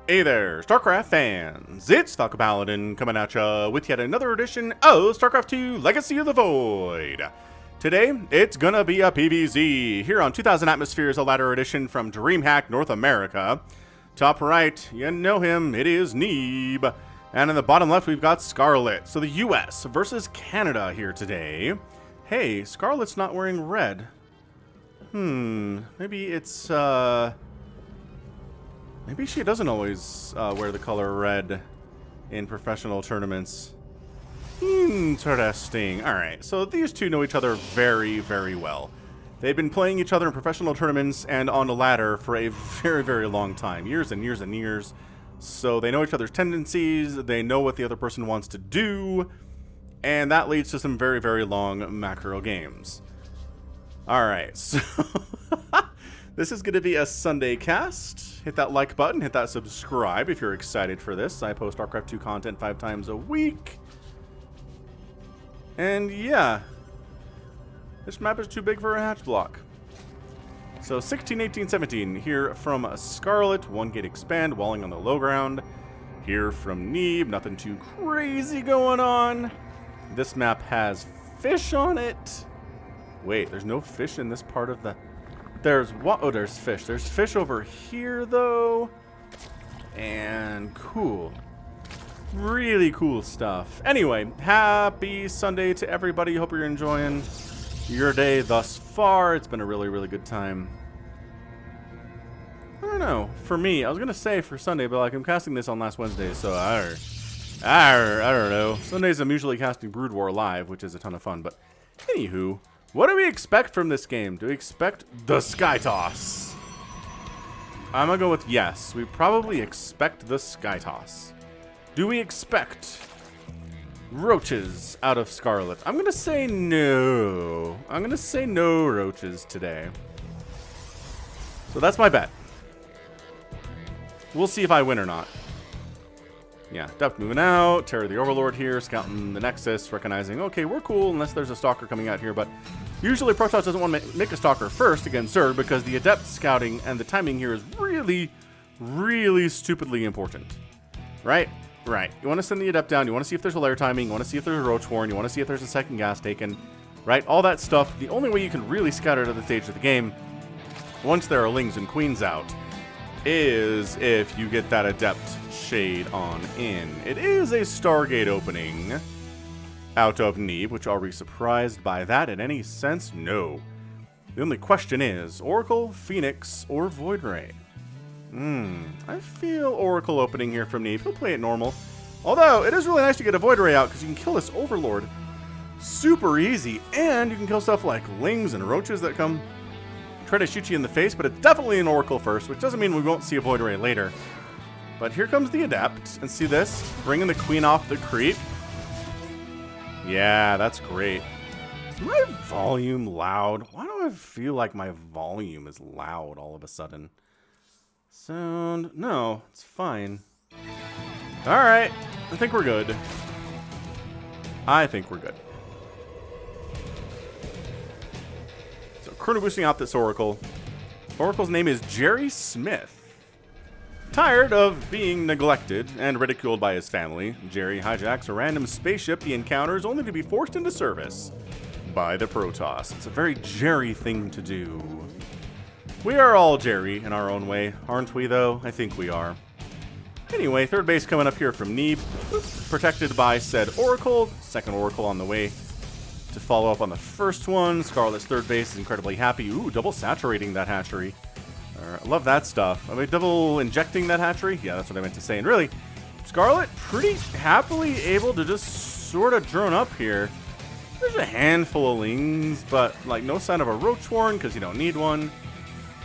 Hey there, StarCraft fans! It's Falcon Paladin coming at ya with yet another edition of StarCraft 2 Legacy of the Void. Today, it's gonna be a PvZ here on 2000 Atmospheres, a ladder edition from DreamHack North America. Top right, you know him, it is Neeb. And in the bottom left, we've got Scarlett. So the US versus Canada here today. Hey, Scarlett's not wearing red. Maybe it's, maybe she doesn't always wear the color red in professional tournaments. Interesting. Alright, so these two know each other very, very well. They've been playing each other in professional tournaments and on the ladder for a very, very long time. Years and years and years. So they know each other's tendencies, they know what the other person wants to do, and that leads to some very, very long macro games. Alright, so this is going to be a Sunday cast. Hit that like button, hit that subscribe if you're excited for this. I post StarCraft 2 content 5 times a week. And yeah, this map is too big for a hatch block. So 16, 18, 17, here from Scarlett, 1 gate expand, walling on the low ground. Here from Neeb, nothing too crazy going on. This map has fish on it. Wait, there's no fish in this part of the... There's what? Oh, there's fish. There's fish over here, though. And cool. Really cool stuff. Anyway, happy Sunday to everybody. Hope you're enjoying your day thus far. It's been a really, really good time. I don't know. For me, I was going to say for Sunday, but like I'm casting this on last Wednesday, so I don't know. Sundays I'm usually casting Brood War live, which is a ton of fun, but anywho. What do we expect from this game? Do we expect the Sky Toss? I'm gonna go with yes. We probably expect the Sky Toss. Do we expect roaches out of Scarlett? I'm gonna say no. I'm gonna say no roaches today. So that's my bet. We'll see if I win or not. Yeah, Depth moving out, Terror the Overlord here, scouting the Nexus, recognizing, okay, we're cool unless there's a Stalker coming out here, but usually Protoss doesn't want to make a Stalker first against Zerg because the Adept scouting and the timing here is really, really stupidly important. Right? Right. You want to send the Adept down, you want to see if there's a lair timing, you want to see if there's a Roach Warren, you want to see if there's a second gas taken, right? All that stuff. The only way you can really scout it at the stage of the game, once there are Lings and Queens out, is if you get that Adept shade on in. It is a Stargate opening out of Neeb, which are we surprised by that in any sense? No. The only question is, Oracle, Phoenix, or Void Ray? I feel Oracle opening here from Neeb. He'll play it normal. Although, it is really nice to get a Void Ray out because you can kill this Overlord super easy, and you can kill stuff like Lings and Roaches that come try to shoot you in the face, but it's definitely an Oracle first, which doesn't mean we won't see a Void Ray later. But here comes the Adept, and see this? Bringing the Queen off the creep. Yeah, that's great. Is my volume loud? Why do I feel like my volume is loud all of a sudden? Sound? No, it's fine. Alright, I think we're good. I think we're good. Chrono boosting out this Oracle. Oracle's name is Jerry Smith. Tired of being neglected and ridiculed by his family, Jerry hijacks a random spaceship he encounters only to be forced into service by the Protoss. It's a very Jerry thing to do. We are all Jerry in our own way, aren't we though? I think we are. Anyway, third base coming up here from Neeb, protected by said Oracle. Second Oracle on the way to follow up on the first one. Scarlett's third base is incredibly happy. Ooh, double saturating that hatchery. I love that stuff. Are we double injecting that hatchery? Yeah, that's what I meant to say. And really, Scarlett pretty happily able to just sort of drone up here. There's a handful of Lings, but like no sign of a Roach Warren because you don't need one.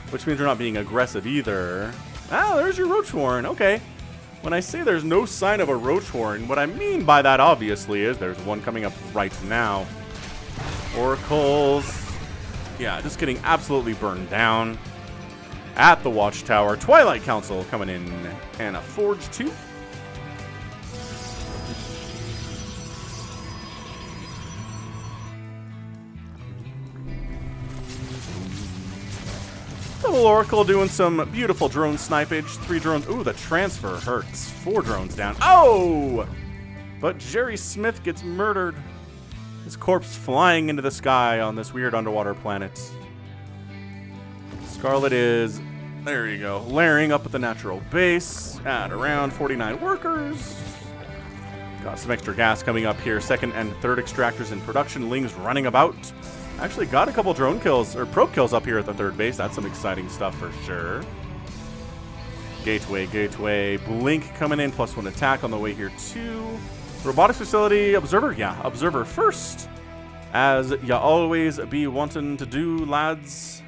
Which means you're not being aggressive either. Ah, there's your Roach Warren. Okay. When I say there's no sign of a Roach Warren, what I mean by that obviously is there's one coming up right now. Oracles, yeah, just getting absolutely burned down at the Watchtower. Twilight Council coming in, and a Forge 2. Double Oracle doing some beautiful drone snipage. 3 drones. Ooh, the transfer hurts. 4 drones down. Oh! But Jerry Smith gets murdered. His corpse flying into the sky on this weird underwater planet. Scarlett is, there you go, layering up at the natural base at around 49 workers. Got some extra gas coming up here. 2nd and 3rd extractors in production. Ling's running about. Actually got a couple drone kills, or probe kills up here at the 3rd base. That's some exciting stuff for sure. Gateway. Blink coming in, +1 attack on the way here too. Robotics facility, observer. Yeah, observer first. As ya always be wanting to do, lads.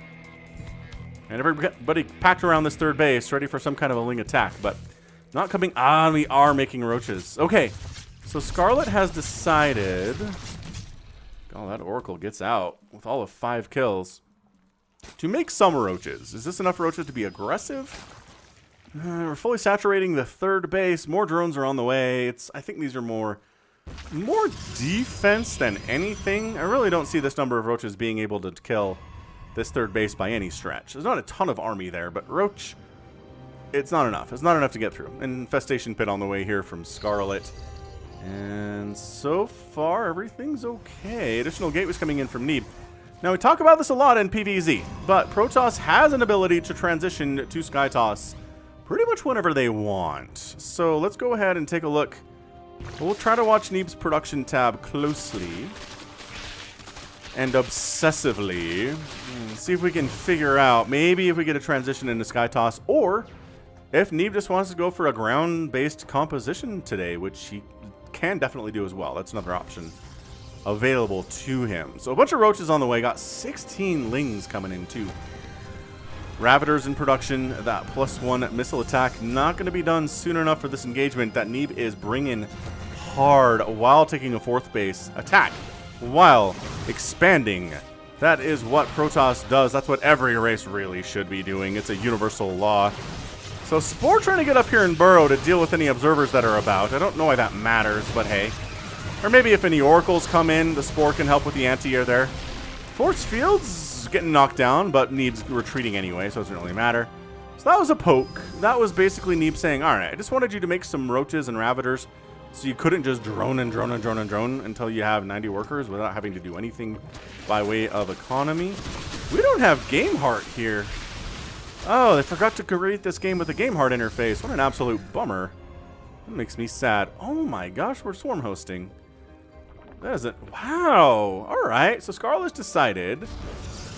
And everybody packed around this 3rd base, ready for some kind of a Ling attack, but not coming on. We are making roaches. Okay, so Scarlett has decided. Oh, that Oracle gets out with all of 5 kills to make some roaches. Is this enough roaches to be aggressive? We're fully saturating the 3rd base. More drones are on the way. I think these are more defense than anything. I really don't see this number of roaches being able to kill this 3rd base by any stretch. There's not a ton of army there, but roach, it's not enough. It's not enough to get through. Infestation pit on the way here from Scarlett. And so far, everything's okay. Additional gateways coming in from Neeb. Now, we talk about this a lot in PvZ, but Protoss has an ability to transition to SkyToss pretty much whenever they want. So let's go ahead and take a look. We'll try to watch Neeb's production tab closely and obsessively. See if we can figure out, maybe if we get a transition into SkyToss, or if Neeb just wants to go for a ground-based composition today, which he can definitely do as well. That's another option available to him. So a bunch of roaches on the way. Got 16 Lings coming in too. Ravagers in production. That +1 missile attack not going to be done soon enough for this engagement that Neeb is bringing hard while taking a 4th base attack while expanding. That is what Protoss does. That's what every race really should be doing. It's a universal law. So Spore trying to get up here and burrow to deal with any observers that are about. I don't know why that matters, but hey. Or maybe if any oracles come in, the Spore can help with the anti-air there. Force Field's getting knocked down, but Neeb's retreating anyway, so it doesn't really matter. So that was a poke. That was basically Neeb saying, alright, I just wanted you to make some roaches and ravagers so you couldn't just drone until you have 90 workers without having to do anything by way of economy. We don't have Game Heart here. Oh, they forgot to create this game with a Game Heart interface. What an absolute bummer. That makes me sad. Oh my gosh, we're swarm hosting. That isn't... Wow. Alright, so Scarlett's decided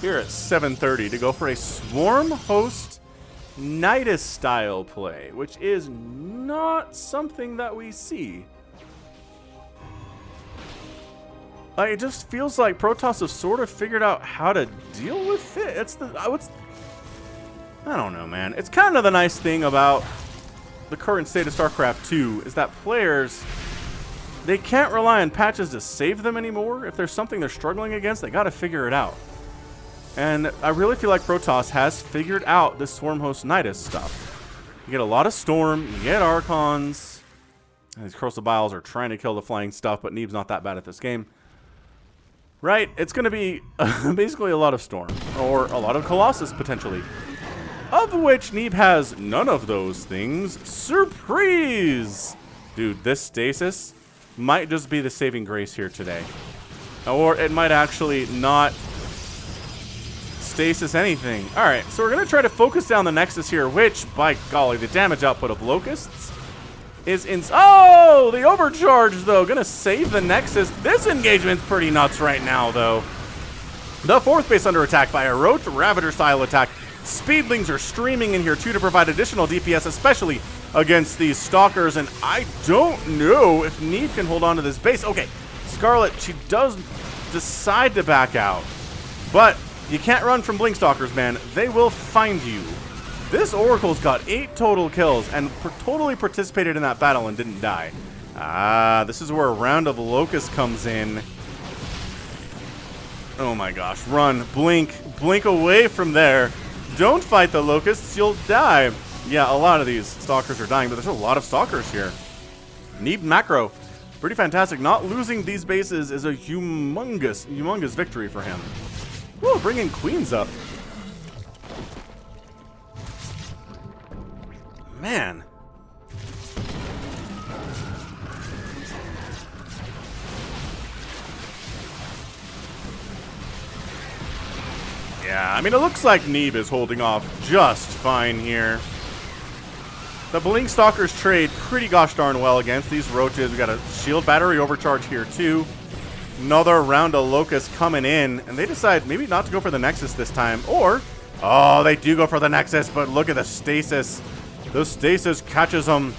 here at 7:30 to go for a swarm host Nidus style play, which is not something that we see. Like, it just feels like Protoss have sort of figured out how to deal with it. I don't know, man. It's kind of the nice thing about the current state of StarCraft 2 is that players, they can't rely on patches to save them anymore. If there's something they're struggling against, they got to figure it out. And I really feel like Protoss has figured out this Swarm Host Nidus stuff. You get a lot of Storm, you get Archons. These Corrosive Biles are trying to kill the flying stuff, but Neeb's not that bad at this game. Right? It's going to be basically a lot of Storm, or a lot of Colossus, potentially. Of which Neeb has none of those things. Surprise! Dude, this stasis might just be the saving grace here today. Or it might actually not stasis anything. Alright, so we're going to try to focus down the Nexus here, which, by golly, the damage output of Locusts is oh, the overcharge, though. Going to save the Nexus. This engagement's pretty nuts right now, though. The 4th base under attack by a Roach Ravager-style attack. Speedlings are streaming in here, too, to provide additional DPS, especially against these Stalkers, and I don't know if Neeb can hold on to this base. Okay, Scarlett, she does decide to back out, but you can't run from Blink Stalkers, man. They will find you. This Oracle's got 8 total kills and totally participated in that battle and didn't die. Ah, this is where a round of Locust comes in. Oh my gosh, run, blink away from there. Don't fight the Locusts, you'll die. Yeah, a lot of these Stalkers are dying, but there's a lot of Stalkers here. Neeb macro, pretty fantastic. Not losing these bases is a humongous victory for him. Whoa, bringing Queens up. Man. Yeah, I mean, it looks like Neeb is holding off just fine here. The Blink Stalkers trade pretty gosh darn well against these roaches. We got a shield battery overcharge here too. Another round of Locusts coming in, and they decide maybe not to go for the Nexus this time, or, oh, they do go for the Nexus, but look at the stasis. The stasis catches them,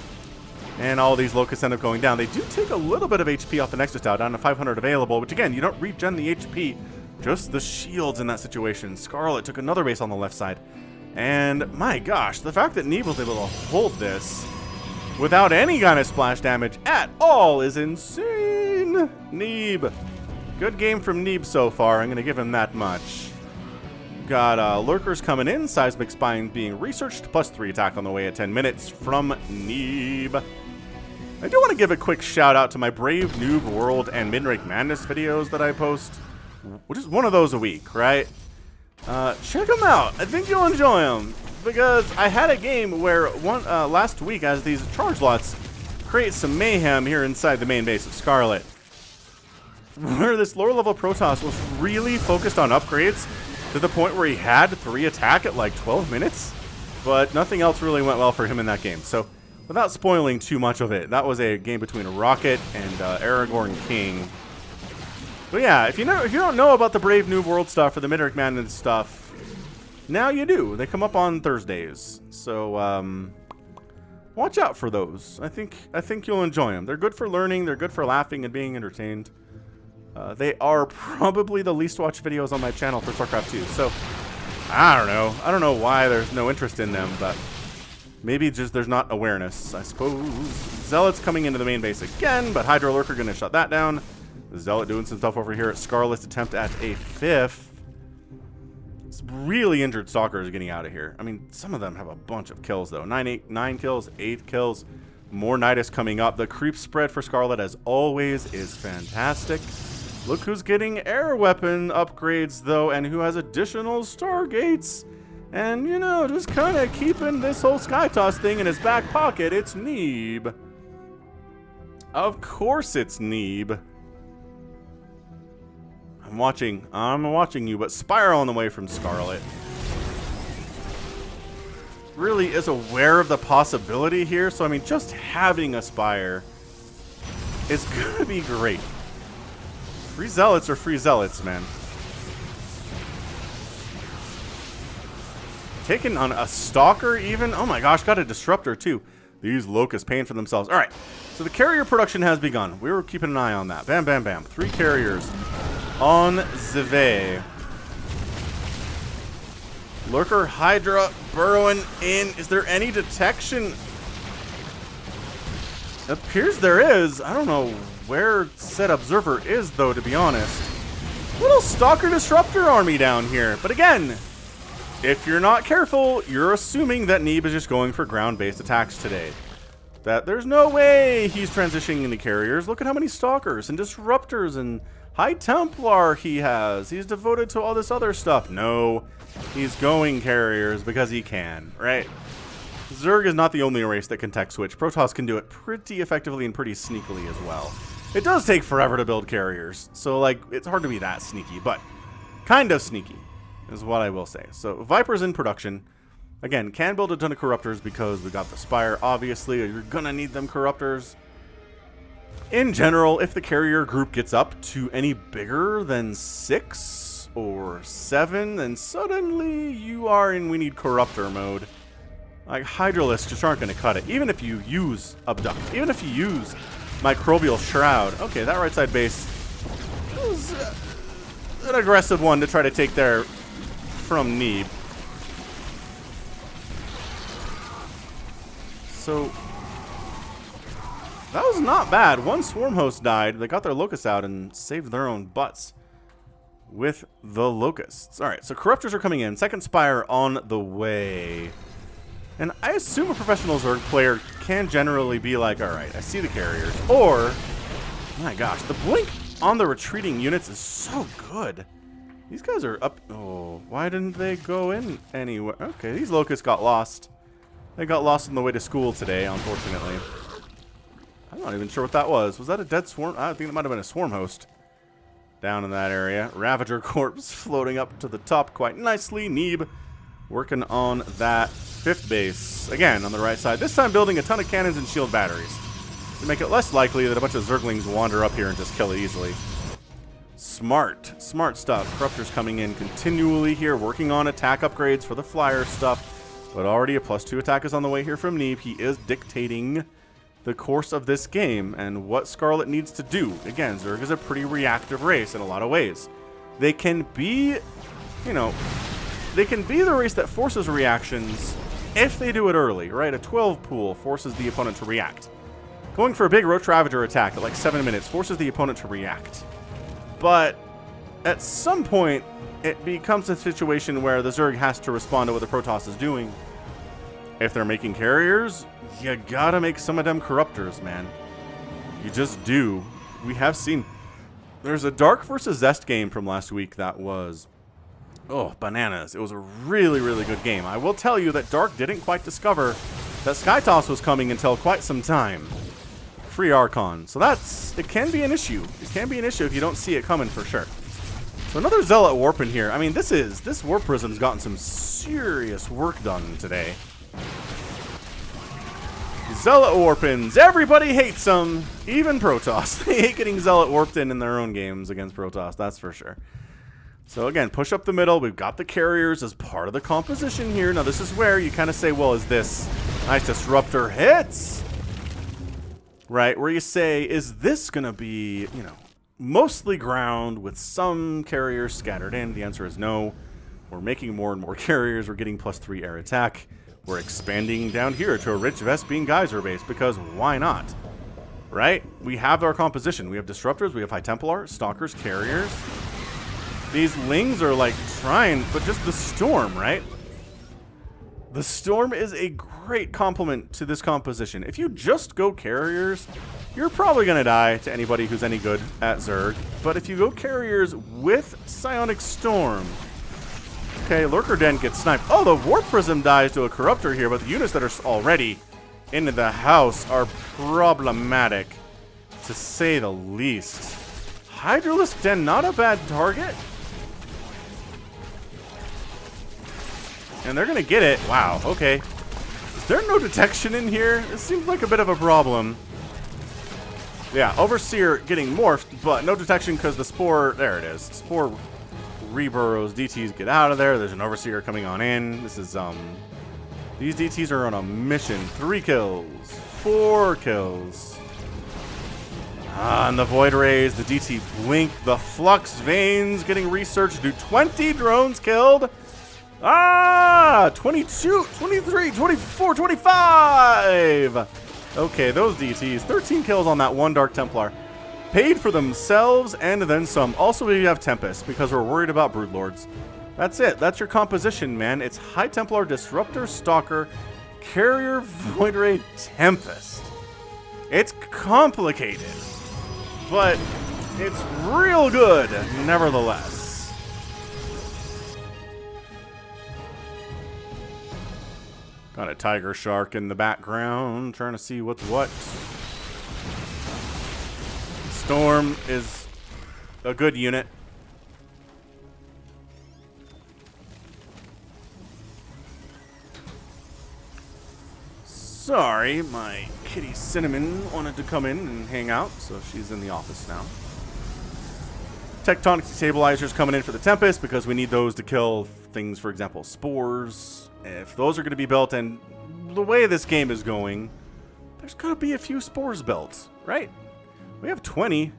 and all these Locusts end up going down. They do take a little bit of HP off the Nexus now, down to 500 available, which again, you don't regen the HP, just the shields in that situation. Scarlett took another base on the left side, and my gosh, the fact that Neeb was able to hold this without any kind of splash damage at all is insane. Neeb. Good game from Neeb so far. I'm going to give him that much. Got lurkers coming in. Seismic Spine being researched. +3 attack on the way at 10 minutes from Neeb. I do want to give a quick shout out to my Brave Noob World and Mid-Rank Madness videos that I post. Which is one of those a week, right? Check them out. I think you'll enjoy them. Because I had a game where last week, as these charge lots create some mayhem here inside the main base of Scarlett, where this lower level Protoss was really focused on upgrades to the point where he had 3 attack at like 12 minutes, but nothing else really went well for him in that game. So without spoiling too much of it, that was a game between Rocket and Aragorn King. But yeah, if you don't know about the Brave New World stuff or the Mid-Rank Madness stuff, now you do. They come up on Thursdays, so watch out for those. I think you'll enjoy them. They're good for learning. They're good for laughing and being entertained. They are probably the least watched videos on my channel for StarCraft 2. So I don't know. I don't know why there's no interest in them, but maybe just there's not awareness, I suppose. Zealot's coming into the main base again, but Hydra Lurker gonna shut that down. Zealot doing some stuff over here at Scarlett's attempt at a 5th. Really injured Stalkers are getting out of here. I mean, some of them have a bunch of kills, though. 9 kills, 8 kills. More Nidus coming up. The creep spread for Scarlett, as always, is fantastic. Look who's getting air weapon upgrades, though, and who has additional Stargates. And, you know, just kind of keeping this whole Skytoss thing in his back pocket. It's Neeb. Of course it's Neeb. I'm watching you, but Spire on the way from Scarlett really is aware of the possibility here. So, I mean, just having a Spire is going to be great. Free Zealots are free Zealots, man. Taking on a Stalker even? Oh my gosh, got a Disruptor too. These Locusts paying for themselves. All right, so the carrier production has begun. We were keeping an eye on that. Bam, bam, bam. 3 carriers on Zve. Lurker Hydra burrowing in. Is there any detection? It appears there is. I don't know where said observer is, though, to be honest. Little Stalker Disruptor army down here. But again, if you're not careful, you're assuming that Neeb is just going for ground-based attacks today. That there's no way he's transitioning into carriers. Look at how many Stalkers and Disruptors and High Templar he has. He's devoted to all this other stuff. No, he's going carriers because he can, right? Zerg is not the only race that can tech switch. Protoss can do it pretty effectively and pretty sneakily as well. It does take forever to build carriers, so like it's hard to be that sneaky, but kind of sneaky is what I will say. So Viper's in production. Again, can build a ton of Corruptors because we got the Spire, obviously. You're gonna need them Corruptors. In general, if the carrier group gets up to any bigger than 6 or 7, then suddenly you are in we need Corruptor mode. Like, Hydralisks just aren't going to cut it. Even if you use Abduct. Even if you use Microbial Shroud. Okay, that right side base is an aggressive one to try to take there from Neeb. So that was not bad. One Swarm Host died. They got their Locusts out and saved their own butts with the Locusts. Alright, so Corruptors are coming in. Second Spire on the way. And I assume a professional Zerg player can generally be like, alright, I see the carriers. Or, my gosh, the blink on the retreating units is so good. These guys are up. Oh, why didn't they go in anywhere? Okay, these Locusts got lost. They got lost on the way to school today, unfortunately. I'm not even sure what that was. Was that a dead swarm? I think it might have been a swarm host down in that area. Ravager corpse floating up to the top quite nicely. Neeb working on that 5th base. Again, on the right side. This time building a ton of cannons and shield batteries to make it less likely that a bunch of Zerglings wander up here and just kill it easily. Smart stuff. Corruptors coming in continually here, working on attack upgrades for the flyer stuff. But already a +2 attack is on the way here from Neeb. He is dictating the course of this game and what Scarlett needs to do. Again, Zerg is a pretty reactive race in a lot of ways. They can be, you know, they can be the race that forces reactions if they do it early, right? A 12 pool forces the opponent to react. Going for a big Roach Ravager attack at like 7 minutes forces the opponent to react. But at some point, it becomes a situation where the Zerg has to respond to what the Protoss is doing. If they're making carriers, you gotta make some of them Corruptors, man. You just do. We have seen... There's a Dark versus Zest game from last week that was... Oh, bananas. It was a really, really good game. I will tell you that Dark didn't quite discover that Skytoss was coming until quite some time. Free Archon. So that's... It can be an issue. It can be an issue if you don't see it coming for sure. So another Zealot Warp in here. I mean, this Warp Prism's gotten some serious work done today. Zealot Warpins. Everybody hates them. Even Protoss. They hate getting Zealot Warped in their own games against Protoss. That's for sure. So again, push up the middle. We've got the carriers as part of the composition here. Now this is where you kind of say, well, is this nice disruptor hits? Right? Where you say, is this going to be, you know, mostly ground with some carriers scattered in? The answer is no. We're making more and more carriers. We're getting +3 air attack. We're expanding down here to a rich Vespene Geyser base because why not? Right? We have our composition. We have Disruptors, we have High Templar, Stalkers, Carriers. These Lings are like trying, but just the Storm, right? The Storm is a great complement to this composition. If you just go Carriers, you're probably going to die to anybody who's any good at Zerg. But if you go Carriers with Psionic Storm... Okay, Lurker Den gets sniped. Oh, the Warp Prism dies to a Corruptor here, but the units that are already into the house are problematic, to say the least. Hydralisk Den, not a bad target. And they're going to get it. Wow, okay. Is there no detection in here? This seems like a bit of a problem. Yeah, Overseer getting morphed, but no detection because the Spore... There it is. Spore... Reburrows, DTs get out of there. There's an Overseer coming on in. This is, these DTs are on a mission. 3 kills. 4 kills. And the Void Rays, the DT Blink, the Flux Veins getting researched. Do 20 drones killed? 22, 23, 24, 25! Okay, those DTs. 13 kills on that one Dark Templar. Paid for themselves and then some. Also, we have Tempest because we're worried about Broodlords. That's it. That's your composition, man. It's High Templar, Disruptor, Stalker, Carrier, Void Ray, Tempest. It's complicated, but it's real good nevertheless. Got a Tiger Shark in the background trying to see what's what. Storm is a good unit. Sorry, my kitty Cinnamon wanted to come in and hang out, so she's in the office now. Tectonic Destabilizers coming in for the Tempest because we need those to kill things, for example, spores. If those are going to be built, and the way this game is going, there's going to be a few spores built, right? We have 20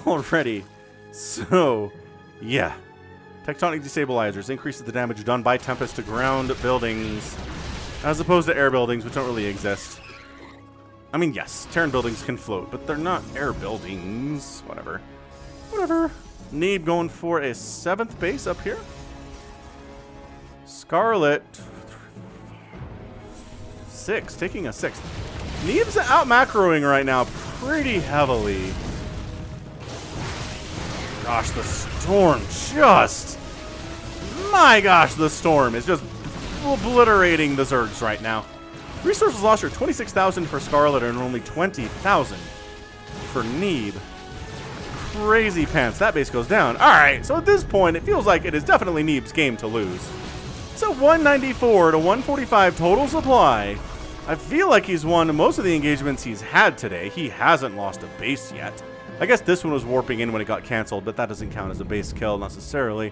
already. So, yeah. Tectonic Destabilizers increases the damage done by Tempest to ground buildings as opposed to air buildings, which don't really exist. I mean, yes, Terran buildings can float, but they're not air buildings. Whatever. Whatever. Neeb going for a 7th base up here. Scarlett. 6, taking a 6th. Neeb's out macroing right now pretty heavily. Gosh, the Storm just... My gosh, the Storm is just obliterating the Zergs right now. Resources lost are 26,000 for Scarlett and only 20,000 for Neeb. Crazy pants. That base goes down. Alright, so at this point, it feels like it is definitely Neeb's game to lose. It's a 194 to 145 total supply. I feel like he's won most of the engagements he's had today. He hasn't lost a base yet. I guess this one was warping in when it got canceled, but that doesn't count as a base kill necessarily.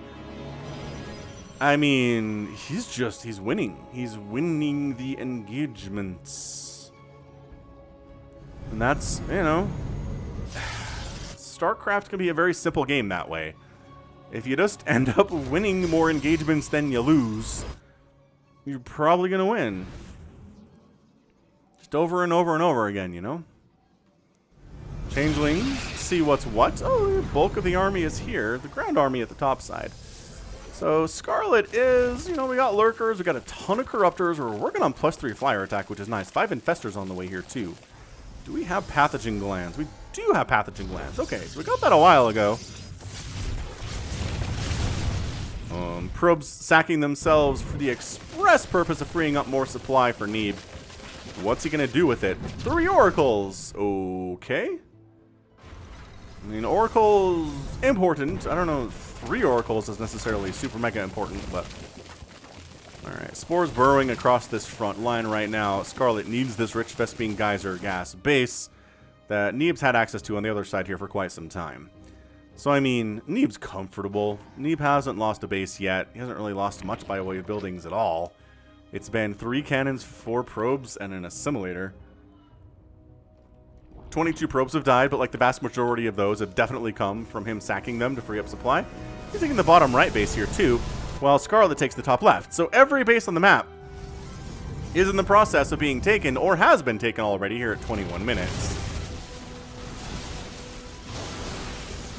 I mean, he's winning. He's winning the engagements. And that's, you know, StarCraft can be a very simple game that way. If you just end up winning more engagements than you lose, you're probably going to win. Just over and over and over again, you know? Changelings, see what's what. Oh, the bulk of the army is here. The ground army at the top side. So Scarlett is, you know, we got lurkers, we got a ton of corruptors. We're working on +3 flyer attack, which is nice. 5 infestors on the way here too. Do we have pathogen glands? We do have pathogen glands. Okay, so we got that a while ago. Probes sacking themselves for the express purpose of freeing up more supply for Neeb. What's he gonna do with it? 3 oracles. Okay. I mean, oracles important. I don't know. 3 oracles is necessarily super mega important, but alright. Spores burrowing across this front line right now. Scarlett needs this rich Vespine geyser gas base that Neeb's had access to on the other side here for quite some time. So, I mean, Neeb's comfortable. Neeb hasn't lost a base yet. He hasn't really lost much by way of buildings at all. It's been 3 cannons, 4 probes, and an assimilator. 22 probes have died, but like the vast majority of those have definitely come from him sacking them to free up supply. He's taking the bottom right base here too, while Scarlett takes the top left. So every base on the map is in the process of being taken, or has been taken already here at 21 minutes.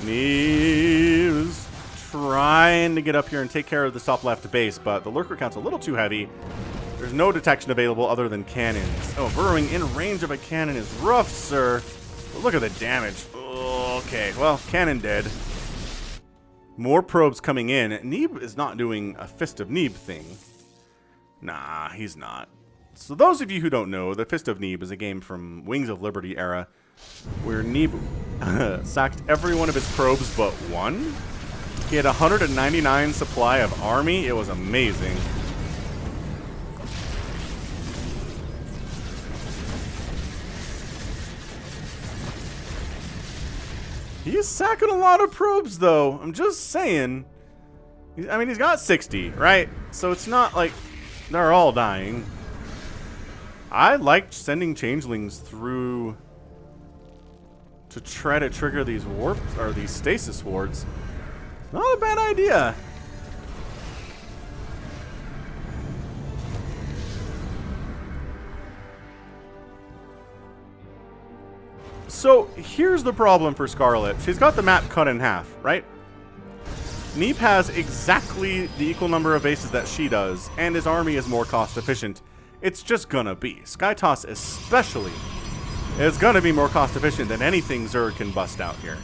Neeb is trying to get up here and take care of the top left base, but the lurker count's a little too heavy. There's no detection available other than cannons. Oh, burrowing in range of a cannon is rough, sir. But look at the damage. Okay, well, cannon dead. More probes coming in. Neeb is not doing a Fist of Neeb thing. Nah, he's not. So those of you who don't know, the Fist of Neeb is a game from Wings of Liberty era where Neeb sacked every one of his probes but one. He had 199 supply of army. It was amazing. He's sacking a lot of probes, though. I'm just saying. I mean, he's got 60, right? So it's not like they're all dying. I liked sending changelings through to try to trigger these warps or these stasis wards. Not a bad idea. So here's the problem for Scarlett. She's got the map cut in half, right? Neeb has exactly the equal number of bases that she does, and his army is more cost efficient. It's just gonna be. Skytoss especially is gonna be more cost efficient than anything Zerg can bust out here.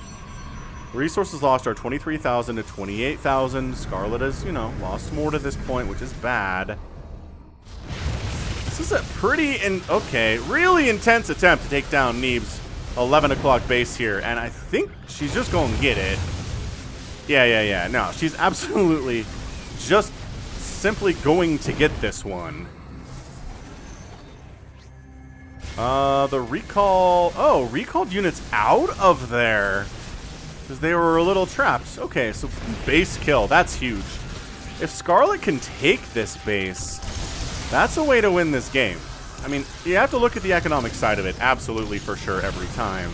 Resources lost are 23,000 to 28,000. Scarlett has, you know, lost more to this point, which is bad. This is a pretty, really intense attempt to take down Neeb's 11 o'clock base here, and I think she's just going to get it. Yeah. No, she's absolutely just simply going to get this one. The recall... Oh, recalled units out of there. Because they were a little trapped. Okay, so base kill. That's huge. If Scarlett can take this base, that's a way to win this game. I mean, you have to look at the economic side of it, absolutely, for sure, every time.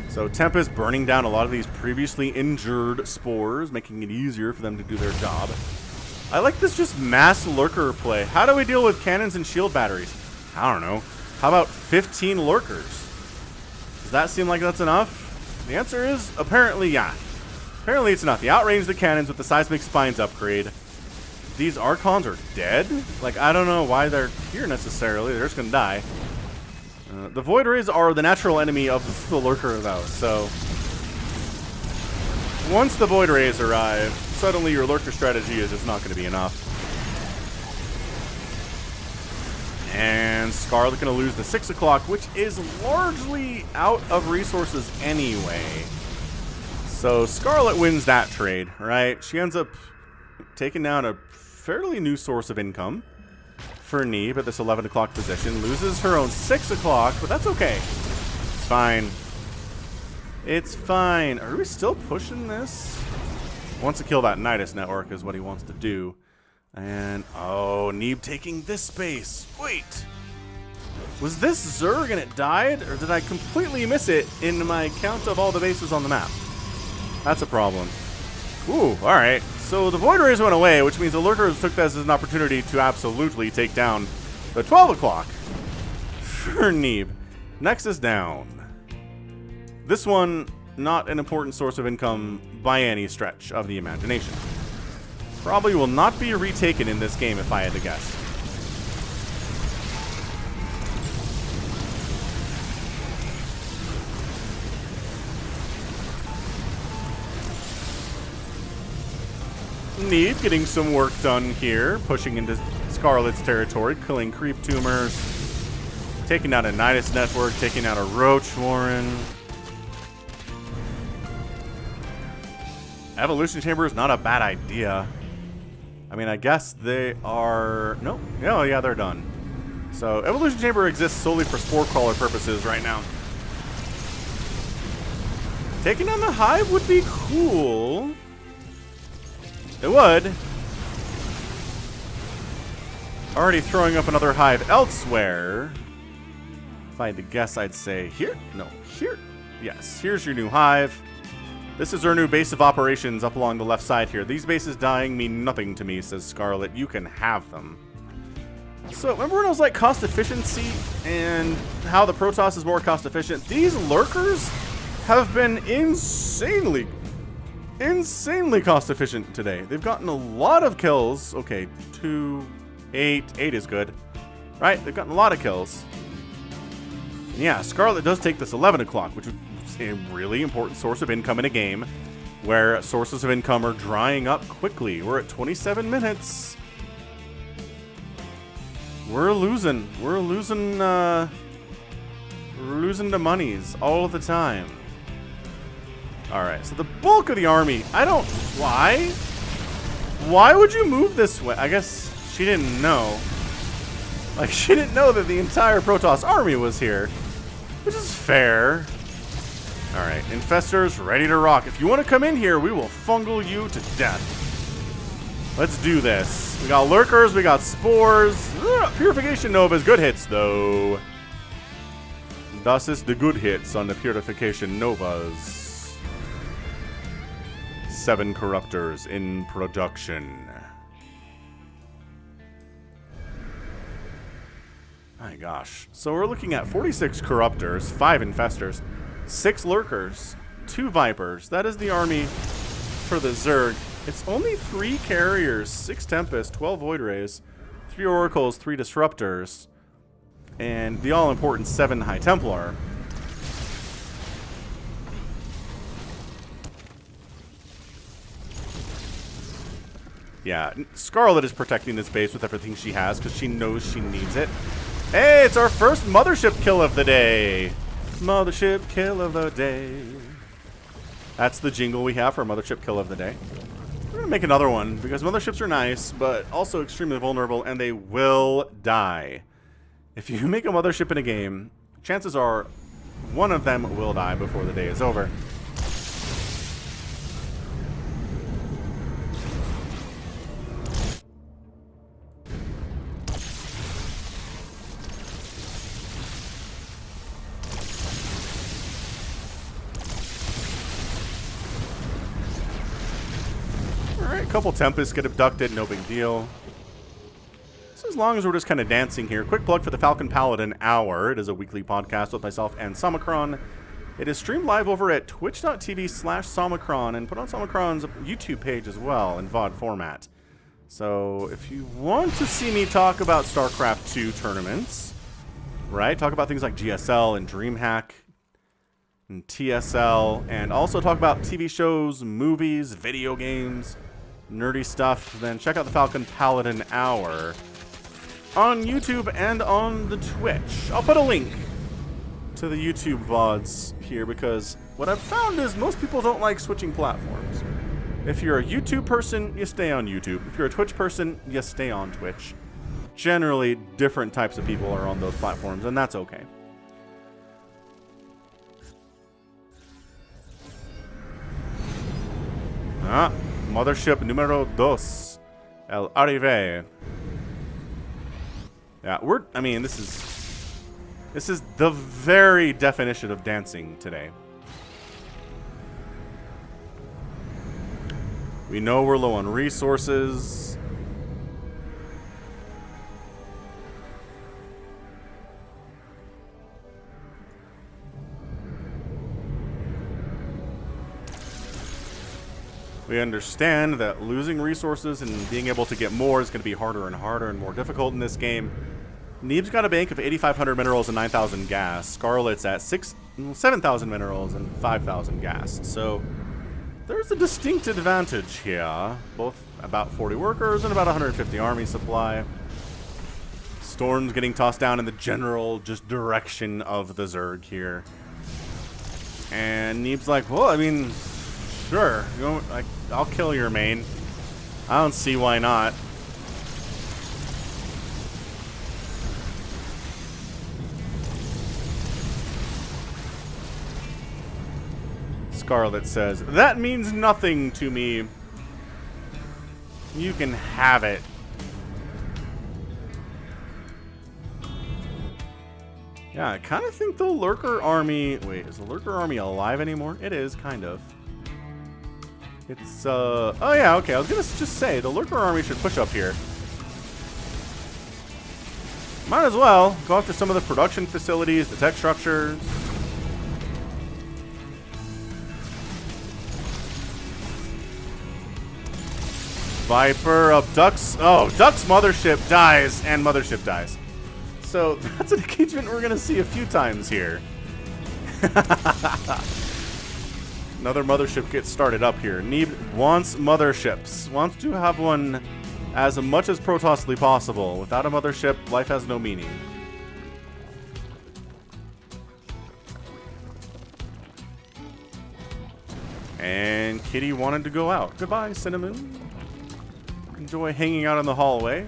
So Tempest burning down a lot of these previously injured spores, making it easier for them to do their job. I like this just mass lurker play. How do we deal with cannons and shield batteries? I don't know. How about 15 lurkers? Does that seem like that's enough? The answer is, apparently, yeah. Apparently it's enough. You outrange the cannons with the seismic spines upgrade. These Archons are dead? Like, I don't know why they're here necessarily. They're just gonna die. The Void Rays are the natural enemy of the Lurker, though, so... Once the Void Rays arrive, suddenly your Lurker strategy is just not gonna be enough. And Scarlett going to lose the 6 o'clock, which is largely out of resources anyway. So Scarlett wins that trade, right? She ends up taking down a fairly new source of income for Neeb at this 11 o'clock position. Loses her own 6 o'clock, but that's okay. It's fine. It's fine. Are we still pushing this? Wants to kill that Nidus network is what he wants to do. And, oh, Neeb taking this space. Wait. Was this Zerg and it died? Or did I completely miss it in my count of all the bases on the map? That's a problem. Ooh, alright. So the Void Rays went away, which means the Lurkers took this as an opportunity to absolutely take down the 12 o'clock for Neeb. Next is down. This one, not an important source of income by any stretch of the imagination. Probably will not be retaken in this game if I had to guess. Neeb getting some work done here, pushing into Scarlett's territory, killing creep tumors, taking out a Nidus network, taking out a Roach Warren. Evolution Chamber is not a bad idea. I mean, I guess they are... Nope. Oh, yeah, they're done. So, Evolution Chamber exists solely for Spore Crawler purposes right now. Taking down the Hive would be cool. It would. Already throwing up another Hive elsewhere. If I had to guess, I'd say here? No, here. Yes, here's your new Hive. This is our new base of operations up along the left side here. These bases dying mean nothing to me, says Scarlett. You can have them. So, remember when I was like cost efficiency and how the Protoss is more cost efficient? These Lurkers have been insanely cost efficient today. They've gotten a lot of kills. Okay, 2, 8. 8 is good. Right? They've gotten a lot of kills. And yeah, Scarlett does take this 11 o'clock, which is a really important source of income in a game where sources of income are drying up quickly. We're at 27 minutes. We're losing. We're losing the monies all the time. Alright, so the bulk of the army, I don't... Why? Why would you move this way? I guess she didn't know. Like, she didn't know that the entire Protoss army was here. Which is fair. Alright, Infestors ready to rock. If you want to come in here, we will fungal you to death. Let's do this. We got Lurkers, we got Spores. Purification Nova's good hits, though. Das ist the good hits on the Purification Novas. 7 Corruptors in production. My gosh. So we're looking at 46 Corruptors, 5 Infestors, 6 Lurkers, 2 Vipers. That is the army for the Zerg. It's only 3 Carriers, 6 Tempest, 12 Void Rays, 3 Oracles, 3 Disruptors, and the all-important 7 High Templar. Yeah, Scarlett is protecting this base with everything she has because she knows she needs it. Hey, it's our first Mothership kill of the day. Mothership kill of the day. That's the jingle we have for Mothership kill of the day. We're going to make another one because Motherships are nice, but also extremely vulnerable, and they will die. If you make a Mothership in a game, chances are one of them will die before the day is over. A couple Tempests get abducted, no big deal. So as long as we're just kind of dancing here. Quick plug for the Falcon Paladin Hour. It is a weekly podcast with myself and Somicron. It is streamed live over at twitch.tv/Somicron and put on Somicron's YouTube page as well in VOD format. So if you want to see me talk about StarCraft 2 tournaments, right? Talk about things like GSL and DreamHack and TSL, and also talk about TV shows, movies, video games, nerdy stuff, then check out the Falcon Paladin Hour. on YouTube and on the Twitch. I'll put a link to the YouTube VODs here because what I've found is most people don't like switching platforms. If you're a YouTube person, you stay on YouTube. If you're a Twitch person, you stay on Twitch. Generally, different types of people are on those platforms, and that's okay. Ah, mothership numero dos. El arrive. Yeah, I mean, this is the very definition of dancing today. We know we're low on resources. We understand that losing resources and being able to get more is going to be harder and harder and more difficult in this game. Neeb's got a bank of 8,500 minerals and 9,000 gas. Scarlett's at 7,000 minerals and 5,000 gas. So there's a distinct advantage here. Both about 40 workers and about 150 army supply. Storm's getting tossed down in the general just direction of the Zerg here. And Neeb's like, well, I mean, sure. You know, like, I'll kill your main. I don't see why not. Scarlett says, that means nothing to me. You can have it. Yeah, I kind of think the Lurker Army... Wait, is the Lurker Army alive anymore? It is, kind of. It's, oh yeah, okay, I was gonna just say, the Lurker Army should push up here. Might as well go after some of the production facilities, the tech structures. Viper abducts... Oh, Duck's mothership dies, and mothership dies. So, that's an engagement we're gonna see a few times here. Another mothership gets started up here. Neeb wants motherships. Wants to have one as much as Protostly possible. Without a mothership, life has no meaning. And Kitty wanted to go out. Goodbye, Cinnamon. Enjoy hanging out in the hallway.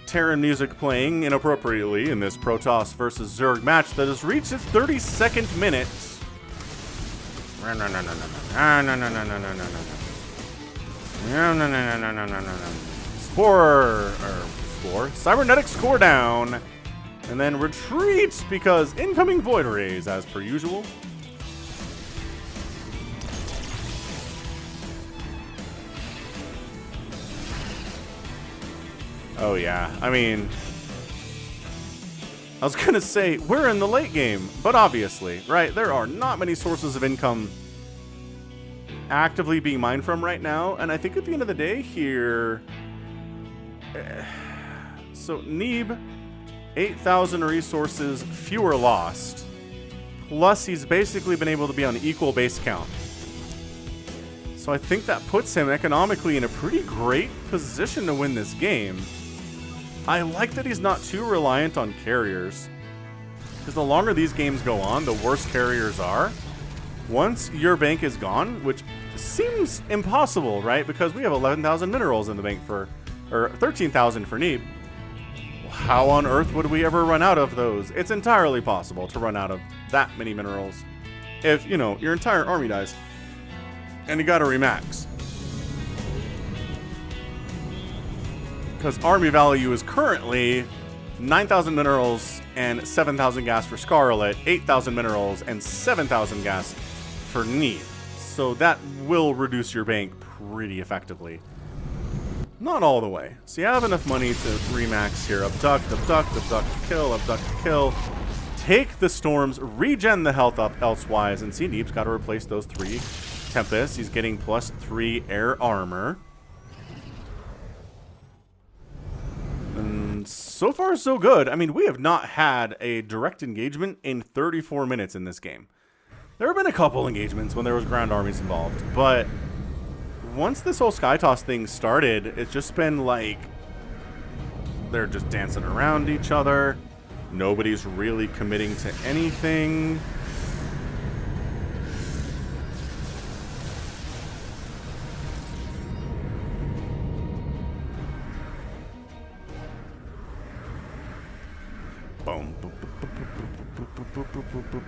Terran music playing inappropriately in this Protoss versus Zerg match that has reached its 32nd minute. Cybernetics core down, and then retreats because incoming void rays as per usual. Oh yeah, I mean, I was gonna say, we're in the late game, but obviously, right, there are not many sources of income actively being mined from right now, and I think at the end of the day here, so Neeb, 8,000 resources, fewer lost, plus he's basically been able to be on equal base count. So I think that puts him economically in a pretty great position to win this game. I like that he's not too reliant on carriers, because the longer these games go on, the worse carriers are. Once your bank is gone, which seems impossible, right? Because we have 11,000 minerals in the bank or 13,000 for Neeb. How on earth would we ever run out of those? It's entirely possible to run out of that many minerals if, you know, your entire army dies and you gotta remax. Because army value is currently 9,000 minerals and 7,000 gas for Scarlett, 8,000 minerals and 7,000 gas for Neeb. So that will reduce your bank pretty effectively. Not all the way. So you have enough money to remax here. Abduct, abduct, abduct, kill, abduct, kill. Take the storms, regen the health up elsewise, and see Neeb's got to replace those 3 Tempests. He's getting +3 air armor. And so far, so good. I mean, we have not had a direct engagement in 34 minutes in this game. There have been a couple engagements when there was ground armies involved, but once this whole Sky Toss thing started, it's just been like they're just dancing around each other. Nobody's really committing to anything. Boom.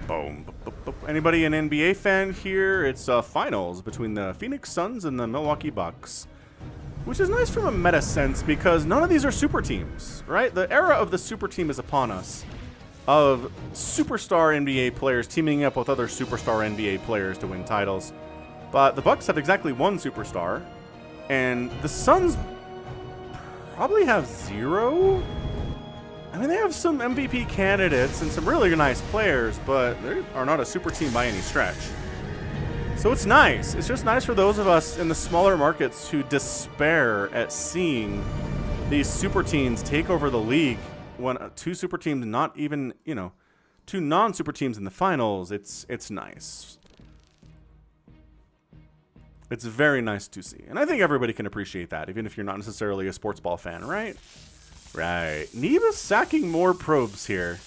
Boom. Anybody an NBA fan here? It's finals between the Phoenix Suns and the Milwaukee Bucks, which is nice from a meta sense because none of these are super teams, right? The era of the super team is upon us, of superstar NBA players teaming up with other superstar NBA players to win titles. But the Bucks have exactly one superstar, and the Suns probably have zero. I mean, they have some MVP candidates and some really nice players, but they are not a super team by any stretch. So it's nice. It's just nice for those of us in the smaller markets who despair at seeing these super teams take over the league when two super teams, not even, you know, two non-super teams in the finals. It's nice. It's very nice to see. And I think everybody can appreciate that, even if you're not necessarily a sports ball fan, right? Right. Neeb is sacking more probes here.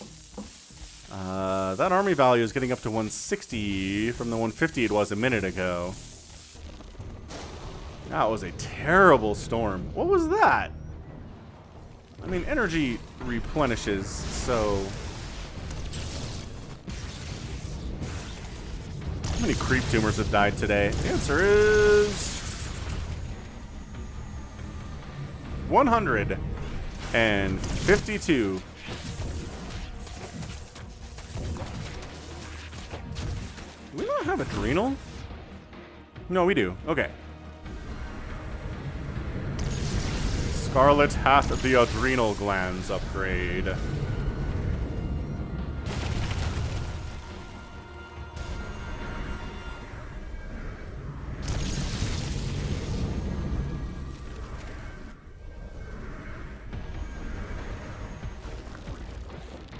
That army value is getting up to 160 from the 150 it was a minute ago. That was a terrible storm. What was that? I mean, energy replenishes, so... How many creep tumors have died today? The answer is... 152. Do we not have adrenal? No, we do. Okay. Scarlett hath the adrenal glands upgrade.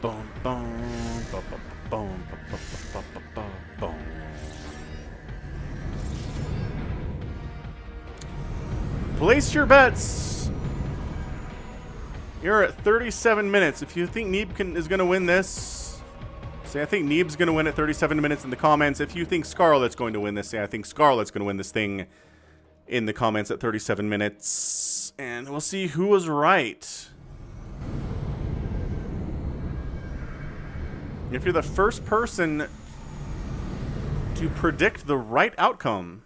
Boom, boom, boom, boom, boom, boom. Place your bets. You're at 37 minutes. If you think Neeb is going to win this, say I think Neeb's going to win at 37 minutes in the comments. If you think Scarlett's going to win this, say I think Scarlett's going to win this thing in the comments at 37 minutes. And we'll see who was right. If you're the first person to predict the right outcome,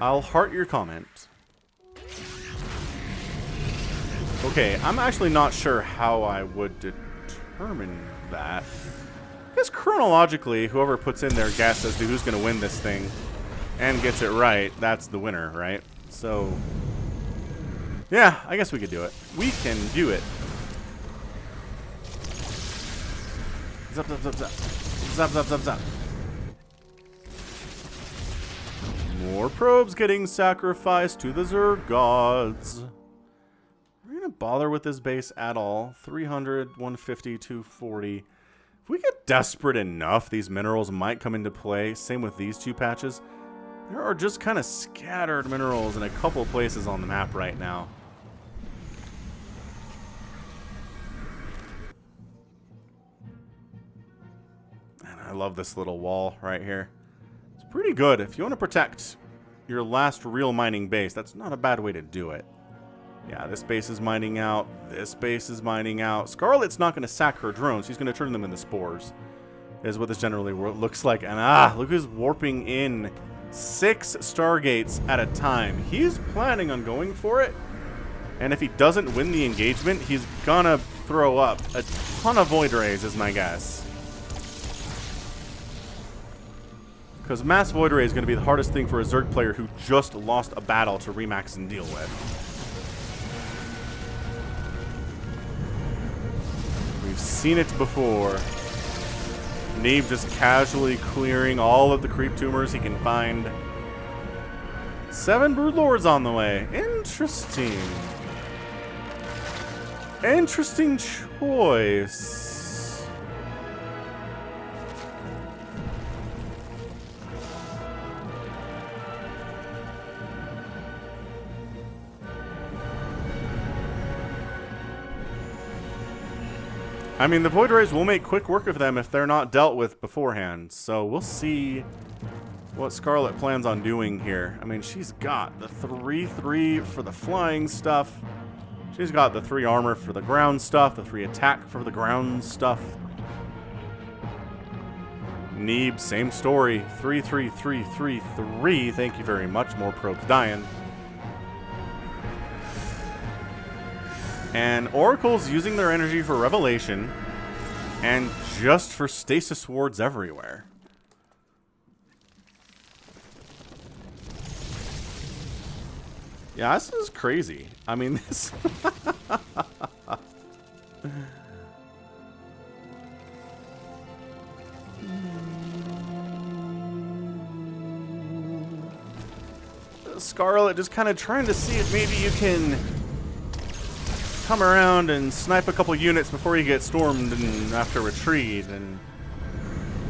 I'll heart your comment. Okay, I'm actually not sure how I would determine that. I guess chronologically, whoever puts in their guess as to who's going to win this thing and gets it right, that's the winner, right? So, yeah, I guess we could do it. We can do it. Zap, zap, zap, zap. Zap, zap, zap, zap. More probes getting sacrificed to the Zerg gods. Are we going to bother with this base at all? 300, 150, 240. If we get desperate enough, these minerals might come into play. Same with these two patches. There are just kind of scattered minerals in a couple places on the map right now. I love this little wall right here. It's pretty good. If you want to protect your last real mining base, that's not a bad way to do it. Yeah, this base is mining out. This base is mining out. Scarlett's not going to sack her drones. She's going to turn them into spores, is what this generally looks like. And look who's warping in 6 Stargates at a time. He's planning on going for it. And if he doesn't win the engagement, he's going to throw up a ton of Void Rays, is my guess. Because Mass Void Ray is going to be the hardest thing for a Zerg player who just lost a battle to remax and deal with. We've seen it before. Neeb just casually clearing all of the creep tumors he can find. 7 Broodlords on the way. Interesting. Interesting choice. I mean, the Void Rays will make quick work of them if they're not dealt with beforehand. So we'll see what Scarlett plans on doing here. I mean, she's got the 3/3 for the flying stuff. She's got the 3 armor for the ground stuff, the 3 attack for the ground stuff. Neeb, same story. 3/3/3/3/3. Thank you very much. More probes dying. And Oracle's using their energy for Revelation and just for stasis wards everywhere. Yeah, this is crazy. I mean, this... Scarlett just kind of trying to see if maybe you can come around and snipe a couple units before you get stormed and after retreat. And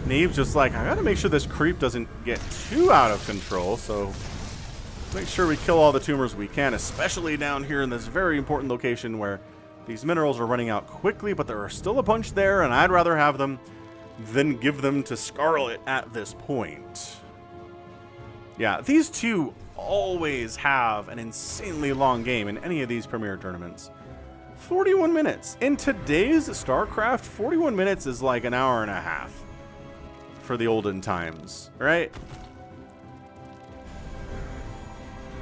Neeb's just like, I gotta make sure this creep doesn't get too out of control, so make sure we kill all the tumors we can, especially down here in this very important location where these minerals are running out quickly, but there are still a bunch there, and I'd rather have them than give them to Scarlett at this point. Yeah, these two always have an insanely long game in any of these premier tournaments. 41 minutes. In today's StarCraft, 41 minutes is like an hour and a half for the olden times, right?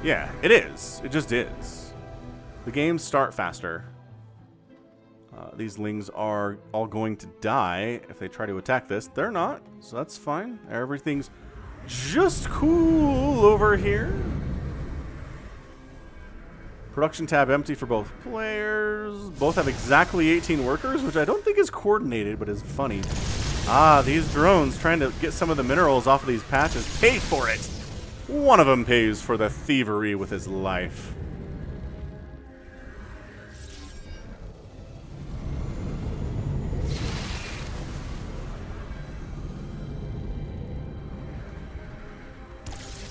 Yeah, it is. It just is. The games start faster. These lings are all going to die if they try to attack this. They're not, so that's fine. Everything's just cool over here. Production tab empty for both players. Both have exactly 18 workers, which I don't think is coordinated, but is funny. Ah, these drones trying to get some of the minerals off of these patches. Pay for it! One of them pays for the thievery with his life.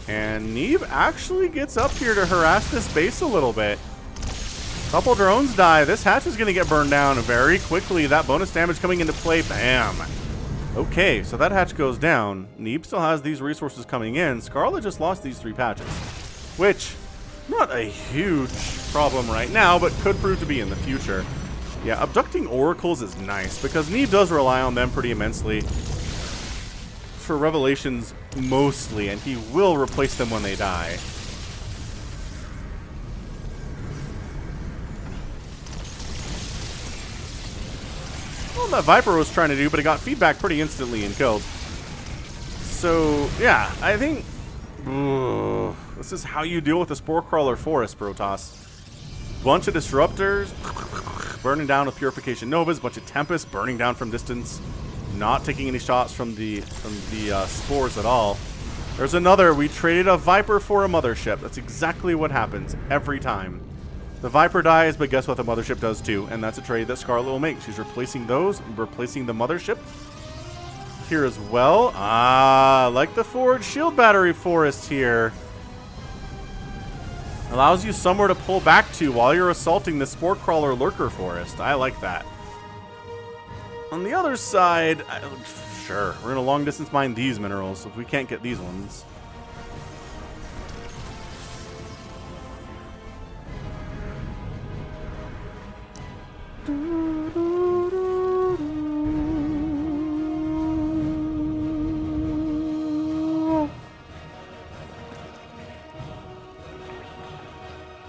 And Neeb actually gets up here to harass this base a little bit. Couple drones die. This hatch is going to get burned down very quickly. That bonus damage coming into play. Bam. Okay, so that hatch goes down. Neeb still has these resources coming in. Scarlett just lost these 3 patches, which, not a huge problem right now, but could prove to be in the future. Yeah, abducting oracles is nice, because Neeb does rely on them pretty immensely for revelations mostly, and he will replace them when they die. Well, that Viper was trying to do, but it got feedback pretty instantly and killed. So, yeah, I think this is how you deal with the Spore Crawler Forest, Protoss. Bunch of Disruptors, burning down with Purification Novas, bunch of Tempests, burning down from distance, not taking any shots from the spores at all. There's another. We traded a Viper for a Mothership. That's exactly what happens every time. The Viper dies, but guess what? The Mothership does too, and that's a trade that Scarlett will make. She's replacing those, replacing the Mothership here as well. Ah, like the Forge Shield Battery Forest here. Allows you somewhere to pull back to while you're assaulting the Spore Crawler Lurker Forest. I like that. On the other side, sure, we're going to long distance mine these minerals if we can't get these ones.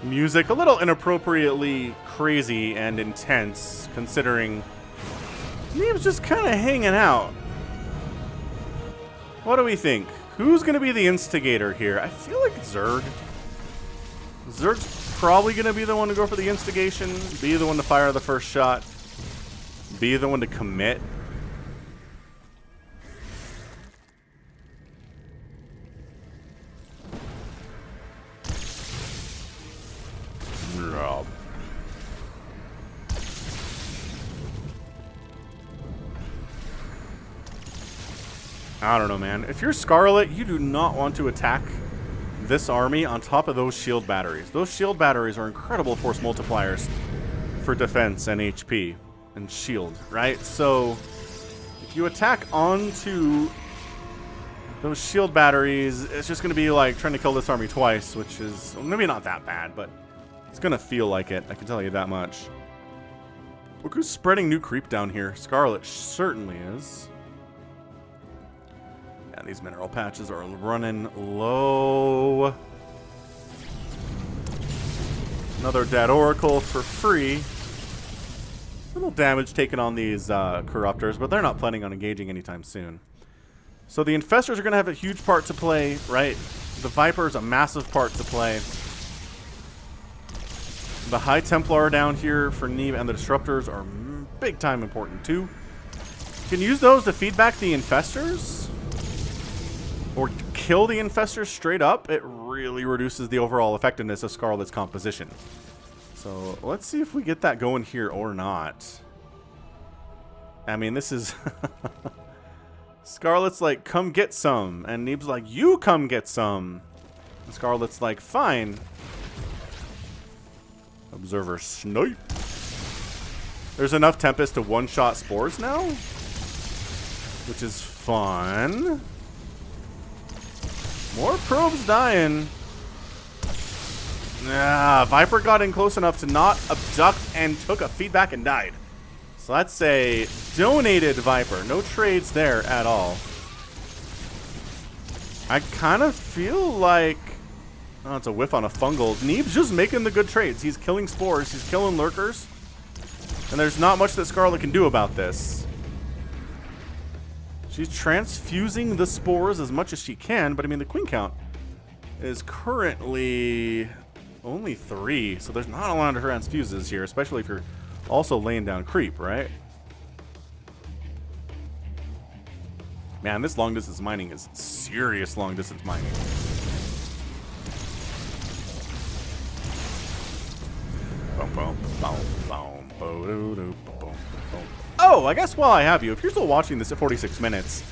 Music a little inappropriately crazy and intense, considering Neeb's just kind of hanging out. What do we think? Who's going to be the instigator here? I feel like Zerg. Zerg's probably going to be the one to go for the instigation, be the one to fire the first shot, be the one to commit. I don't know, man. If you're Scarlett, you do not want to attack this army on top of those shield batteries. Those shield batteries are incredible force multipliers for defense and HP. and shield, right? So if you attack onto those shield batteries, it's just going to be like trying to kill this army twice, which is maybe not that bad, but it's going to feel like it. I can tell you that much. Look who's spreading new creep down here. Scarlett certainly is. Yeah, these mineral patches are running low. Another dead oracle for free. Little damage taken on these corruptors, but they're not planning on engaging anytime soon. So the infestors are going to have a huge part to play, right? The Viper's a massive part to play. The High Templar down here for Neeb and the Disruptors are big time important too. You can use those to feed back the infestors or kill the infestors straight up. It really reduces the overall effectiveness of Scarlett's composition. So let's see if we get that going here or not. I mean, this is... Scarlett's like, come get some. And Neeb's like, you come get some. And Scarlett's like, fine. Observer snipe. There's enough Tempest to one-shot spores now, which is fun. More probes dying. Viper got in close enough to not abduct and took a feedback and died. So that's a donated Viper. No trades there at all. I kind of feel like... Oh, it's a whiff on a fungal. Neeb's just making the good trades. He's killing spores. He's killing lurkers. And there's not much that Scarlett can do about this. She's transfusing the spores as much as she can. But, I mean, the queen count is currently only 3. So there's not a lot of transfuses here, especially if you're also laying down creep, right? Man, this long-distance mining is serious long-distance mining. Oh, I guess while I have you, if you're still watching this at 46 minutes,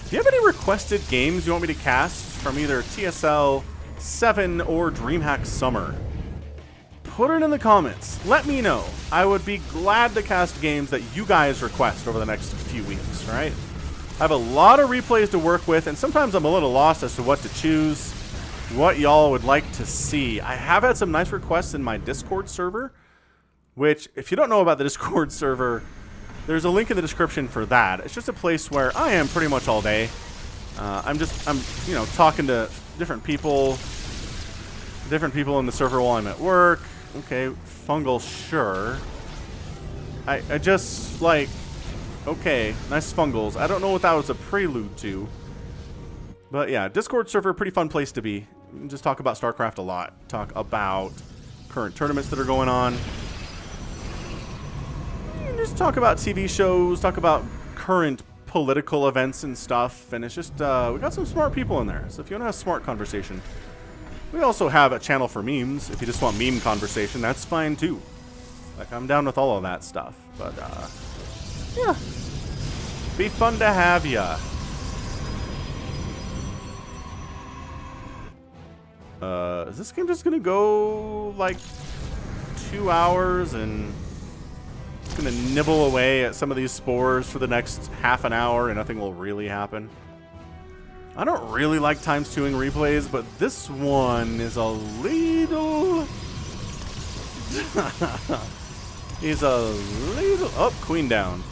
do you have any requested games you want me to cast from either TSL 7 or DreamHack Summer? Put it in the comments. Let me know. I would be glad to cast games that you guys request over the next few weeks, right? I have a lot of replays to work with, and sometimes I'm a little lost as to what to choose, what y'all would like to see. I have had some nice requests in my Discord server, which, if you don't know about the Discord server, there's a link in the description for that. It's just a place where I am pretty much all day. I'm you know, talking to different people in the server while I'm at work. Okay, fungal, sure. I just, like, okay, nice fungals. I don't know what that was a prelude to. But yeah, Discord server, pretty fun place to be. We can just talk about StarCraft a lot. Talk about current tournaments that are going on. And just talk about TV shows, talk about current political events and stuff. And it's just, we got some smart people in there. So if you want to have a smart conversation. We also have a channel for memes. If you just want meme conversation, that's fine too. Like, I'm down with all of that stuff. But, yeah. Be fun to have ya. Is this game just gonna go, like, 2 hours and it's gonna nibble away at some of these spores for the next half an hour and nothing will really happen? I don't really like times 2-ing replays, but this one is a little... He's a little... Oh, queen down.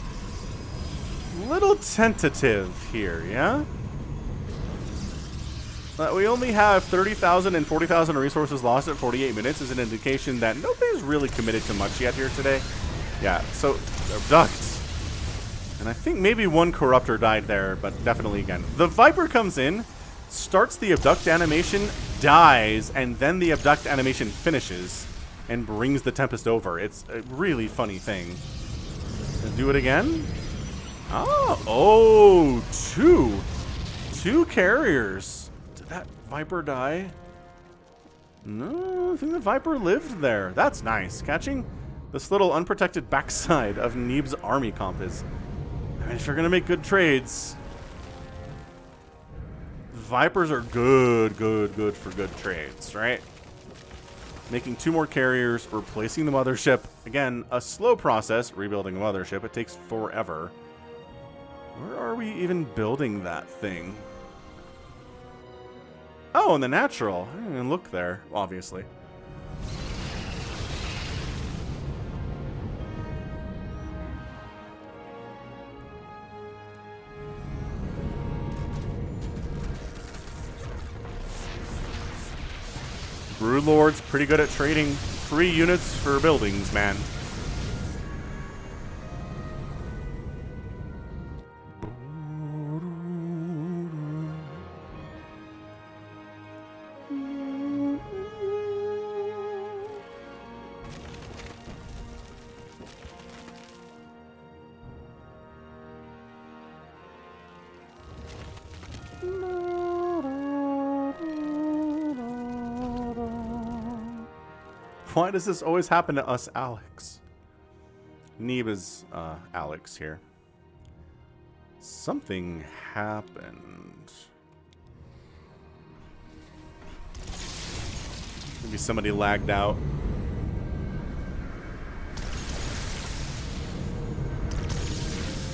Little tentative here, yeah? We only have 30,000 and 40,000 resources lost at 48 minutes is an indication that nobody's really committed to much yet here today. Yeah, so, abduct. And I think maybe one corruptor died there, but definitely again. The Viper comes in, starts the abduct animation, dies, and then the abduct animation finishes and brings the Tempest over. It's a really funny thing. Do it again? Oh, two carriers. Did that Viper die? No, I think the Viper lived there. That's nice. Catching this little unprotected backside of Neeb's army comp is... I mean, if you're going to make good trades, Vipers are good for good trades, right? making 2 more carriers, replacing the mothership. Again, a slow process, rebuilding a mothership. It takes forever. Where are we even building that thing? Oh, in the natural. I didn't even look there, obviously. Broodlord's pretty good at trading free units for buildings, man. Why does this always happen to us, Alex? Neeb is Alex here. Something happened. Maybe somebody lagged out.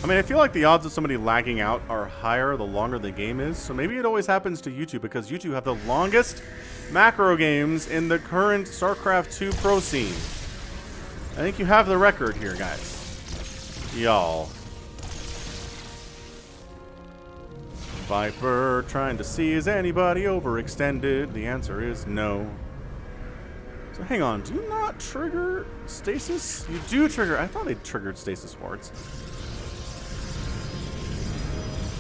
I mean, I feel like the odds of somebody lagging out are higher the longer the game is. So maybe it always happens to YouTube because YouTube have the longest macro games in the current StarCraft 2 pro scene. I think you have the record here, guys. Y'all. Viper trying to see, is anybody overextended? The answer is no. So hang on, do you not trigger stasis? You do trigger, I thought they triggered stasis wards.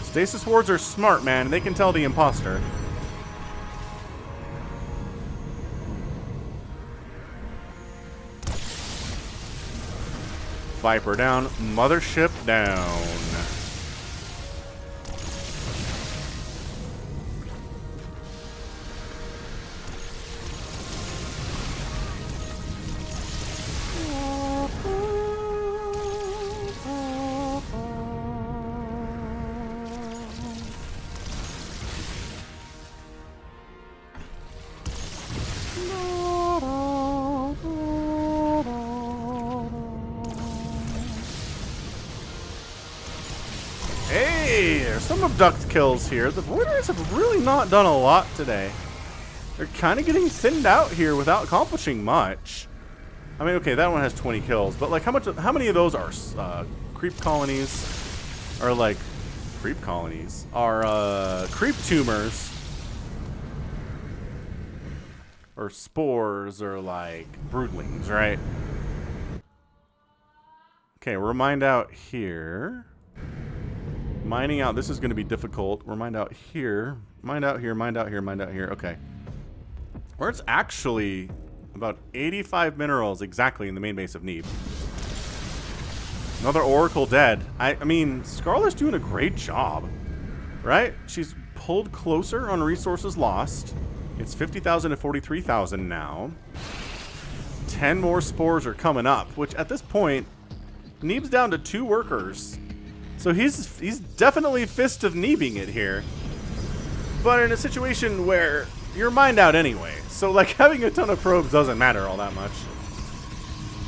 Stasis wards are smart, man. They can tell the imposter. Viper down, mothership down. Some abduct kills here. The Voiders have really not done a lot today. They're kind of getting thinned out here without accomplishing much. I mean, okay, that one has 20 kills, but like how many of those are creep colonies? Or like creep colonies are creep tumors or spores or like broodlings, right? Okay, we're mined out here. Mining out, this is going to be difficult. We're mined out here. Mined out here, mined out here, mined out here. Okay. Where it's actually about 85 minerals exactly in the main base of Neeb. Another Oracle dead. I mean, Scarlett's doing a great job, right? She's pulled closer on resources lost. It's 50,000 to 43,000 now. 10 more spores are coming up, which at this point, Neeb's down to 2 workers. So he's definitely fist of Neebing it here. But in a situation where you're mined out anyway. So like having a ton of probes doesn't matter all that much.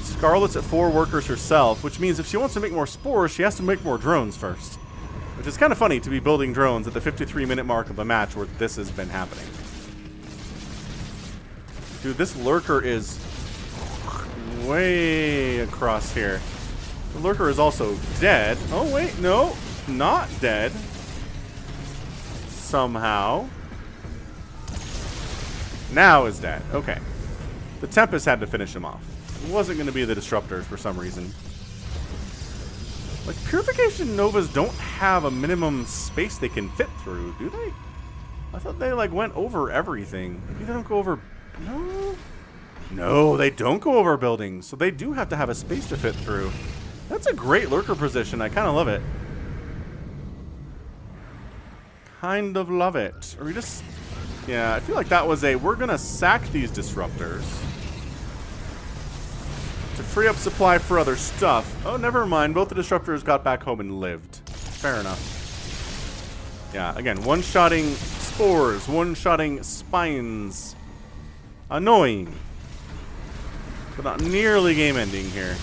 Scarlett's at 4 workers herself, which means if she wants to make more spores, she has to make more drones first. Which is kind of funny to be building drones at the 53-minute mark of a match where this has been happening. Dude, this lurker is way across here. The lurker is also dead. Oh, wait, no. Not dead. Somehow. Now is dead. Okay. The Tempest had to finish him off. It wasn't going to be the Disruptors for some reason. Like, Purification Novas don't have a minimum space they can fit through, do they? I thought they, like, went over everything. Maybe they don't go over... No? No, they don't go over buildings. So they do have to have a space to fit through. That's a great lurker position. I kind of love it. Kind of love it. Or we just... Yeah, I feel like that was a... We're going to sack these Disruptors to free up supply for other stuff. Oh, never mind. Both the Disruptors got back home and lived. Fair enough. Yeah, again, one-shotting spores, one-shotting spines. Annoying. but not nearly game ending here.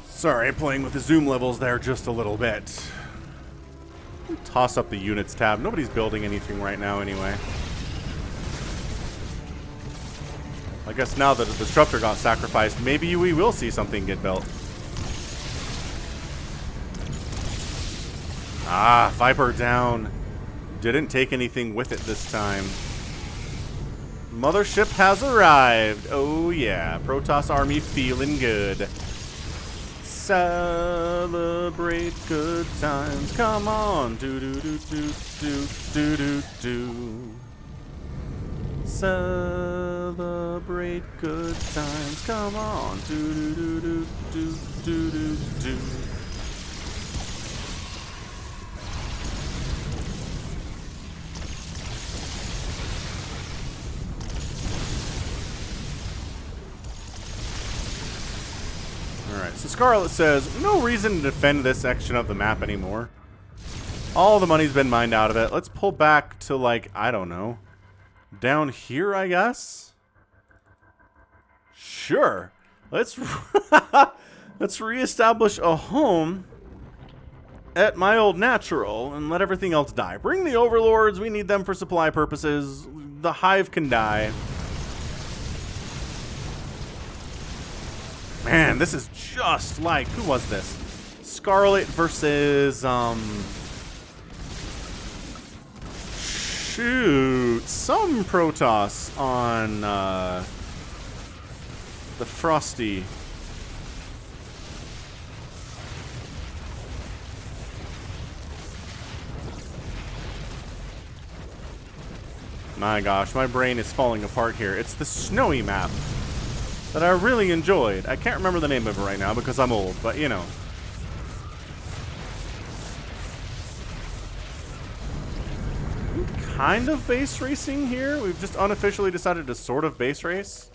Sorry, playing with the zoom levels there just a little bit. Toss up the units tab. Nobody's building anything right now anyway. I guess now that the disruptor got sacrificed, maybe we will see something get built. Ah, Viper down. Didn't take anything with it this time. Mothership has arrived. Oh yeah, Protoss army feeling good. Celebrate good times. Come on. Do do do do do do do do. Celebrate good times. Come on. Do do do do do do do do. Alright, so Scarlett says, no reason to defend this section of the map anymore. All the money's been mined out of it. Let's pull back to, like, I don't know. Down here, I guess? Sure. Let's reestablish a home at my old natural and let everything else die. Bring the overlords. We need them for supply purposes. The hive can die. Man, this is just like, who was this? Scarlett versus, shoot, some Protoss on, the Frosty. My gosh, my brain is falling apart here. It's the snowy map that I really enjoyed. I can't remember the name of it right now because I'm old, but you know. Kind of base racing here. We've just unofficially decided to sort of base race.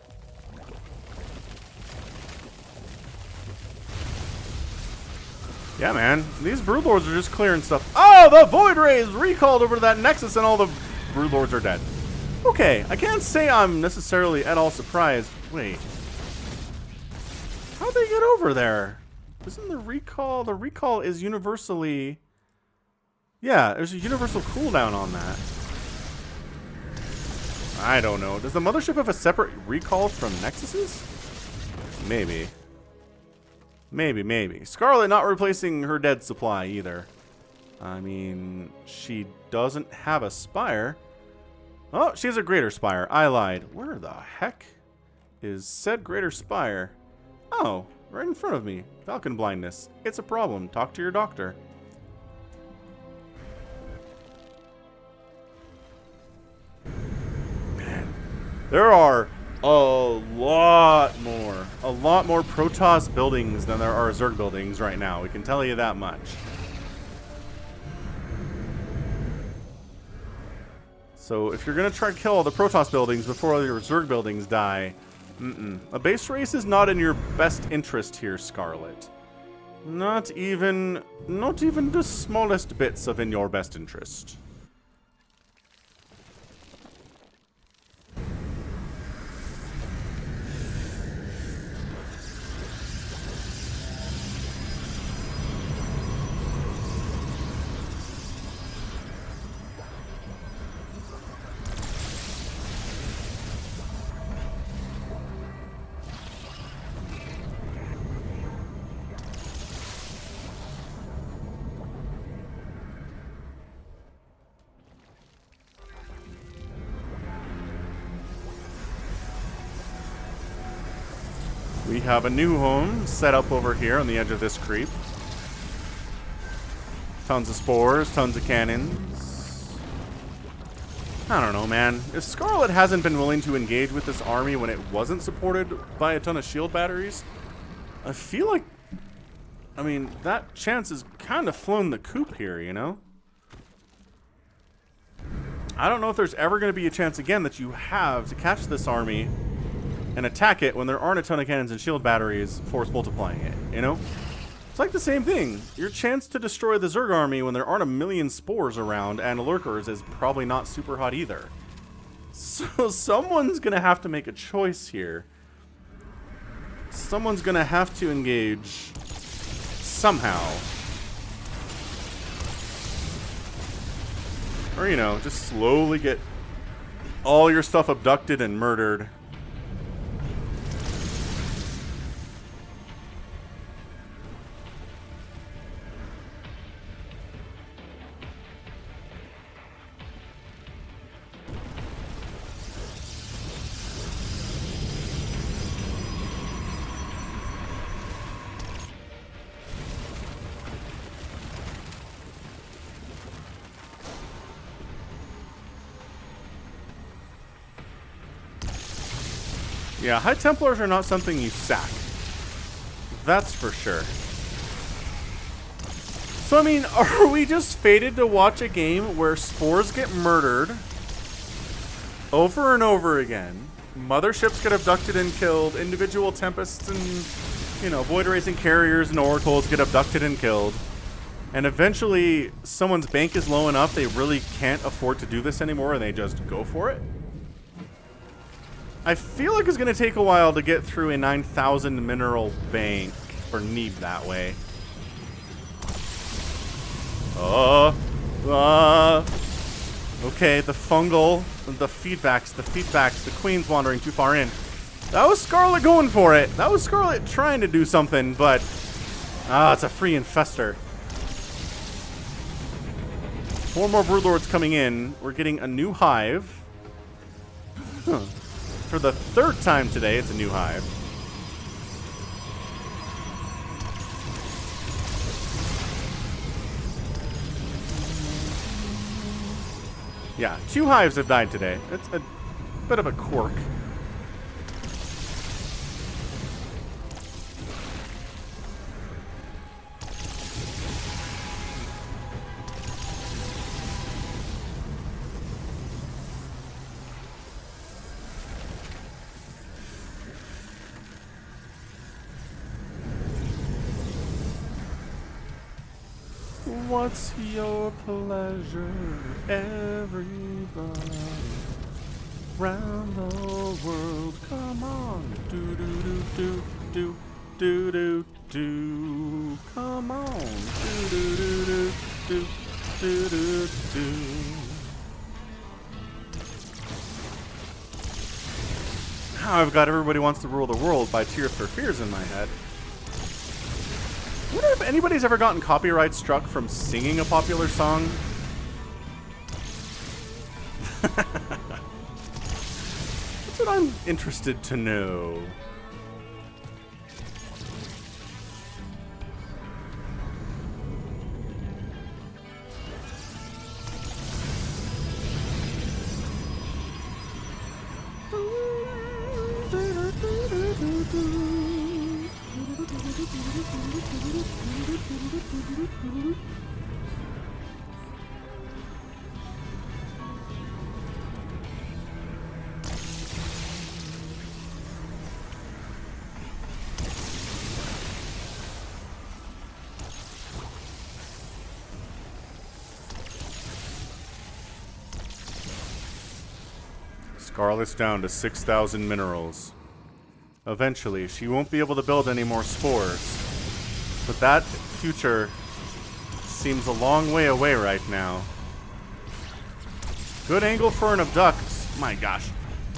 Yeah, man. These broodlords are just clearing stuff. Oh, the Void Rays recalled over to that Nexus and all the broodlords are dead. Okay, I can't say I'm necessarily at all surprised. Wait. How'd they get over there? Isn't the recall? The recall is universally... Yeah, there's a universal cooldown on that. I don't know. Does the mothership have a separate recall from Nexuses? Maybe. Maybe. Scarlett not replacing her dead supply either. I mean, she doesn't have a spire. Oh, she has a greater spire. I lied. Where the heck is said greater spire? Oh, right in front of me. Falcon blindness. It's a problem. Talk to your doctor. Man, there are a lot more Protoss buildings than there are Zerg buildings right now. We can tell you that much. So if you're going to try to kill all the Protoss buildings before all your Zerg buildings die, a base race is not in your best interest here, Scarlett. Not even the smallest bits of in your best interest. We have a new home set up over here on the edge of this creep. Tons of spores, tons of cannons. I don't know, man. If Scarlett hasn't been willing to engage with this army when it wasn't supported by a ton of shield batteries, I feel like, I mean, that chance has kind of flown the coop here, you know? I don't know if there's ever going to be a chance again that you have to catch this army and attack it when there aren't a ton of cannons and shield batteries force multiplying it, you know? It's like the same thing. Your chance to destroy the Zerg army when there aren't a million spores around and lurkers is probably not super hot either. So someone's going to have to make a choice here. Someone's going to have to engage somehow. Or, you know, just slowly get all your stuff abducted and murdered. Yeah, High Templars are not something you sack. That's for sure. So, I mean, are we just fated to watch a game where spores get murdered over and over again? Motherships get abducted and killed. Individual Tempests and, you know, Void Racing Carriers and Oracles get abducted and killed. And eventually, someone's bank is low enough they really can't afford to do this anymore and they just go for it? I feel like it's going to take a while to get through a 9,000 mineral bank for Neeb that way. Okay, the fungal, the feedbacks, the queen's wandering too far in. That was Scarlett going for it. That was Scarlett trying to do something, but it's a free infester. 4 more Broodlords coming in. We're getting a new hive. Huh. For the 3rd time today, it's a new hive. Yeah, 2 hives have died today. It's a bit of a quirk. What's your pleasure, everybody? Round the world, come on. Do do do do do do do do. Come on. Do do do do do do do do. Now I've got Everybody Wants to Rule the World by Tears for Fears in my head. I wonder if anybody's ever gotten copyright struck from singing a popular song. That's what I'm interested to know. Scarlett's down to 6,000 minerals. Eventually, she won't be able to build any more spores. But that future seems a long way away right now. Good angle for an abduct. My gosh.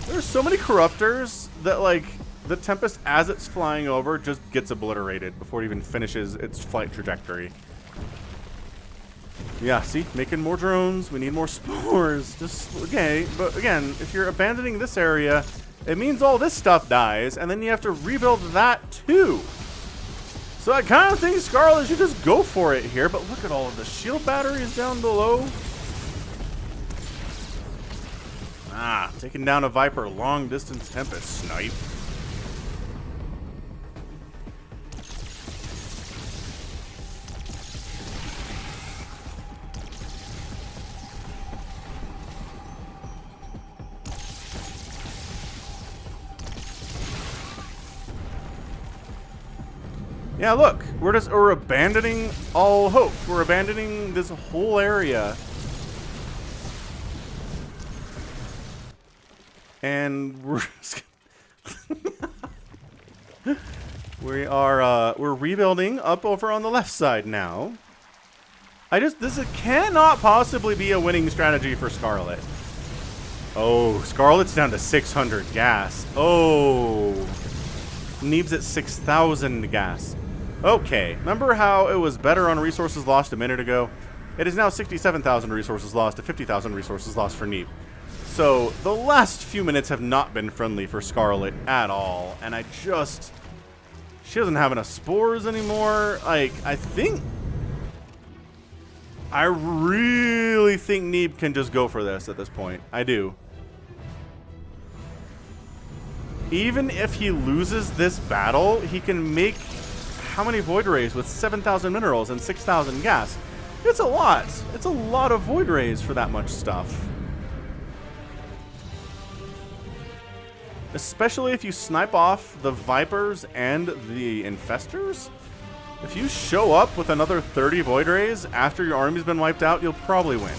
There's so many corruptors that, like, the Tempest, as it's flying over, just gets obliterated before it even finishes its flight trajectory. Yeah, see? Making more drones. We need more spores. Just, okay. But again, if you're abandoning this area, it means all this stuff dies, and then you have to rebuild that too. So I kind of think Scarlett should just go for it here, but look at all of the shield batteries down below. Taking down a Viper, long distance Tempest snipe. Yeah, look, we're abandoning all hope. We're abandoning this whole area. And we're we're rebuilding up over on the left side now. This cannot possibly be a winning strategy for Scarlett. Oh, Scarlett's down to 600 gas. Oh, Neeb's at 6,000 gas. Okay, remember how it was better on resources lost a minute ago? It is now 67,000 resources lost to 50,000 resources lost for Neeb. So the last few minutes have not been friendly for Scarlett at all, and she doesn't have enough spores anymore. Like, I really think Neeb can just go for this at this point. I do. Even if he loses this battle, he can make how many Void Rays with 7,000 minerals and 6,000 gas? It's a lot. It's a lot of Void Rays for that much stuff. Especially if you snipe off the Vipers and the Infestors. If you show up with another 30 Void Rays after your army's been wiped out, you'll probably win.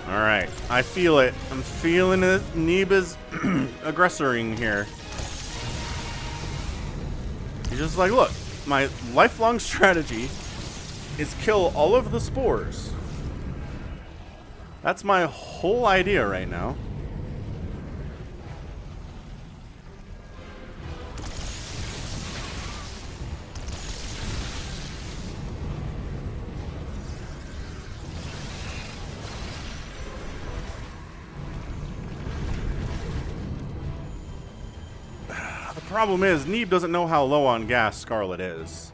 Alright, I feel it. I'm feeling it. Neeb is aggressoring here. He's just like, look, my lifelong strategy is kill all of the spores. That's my whole idea right now. The problem is, Neeb doesn't know how low on gas Scarlett is.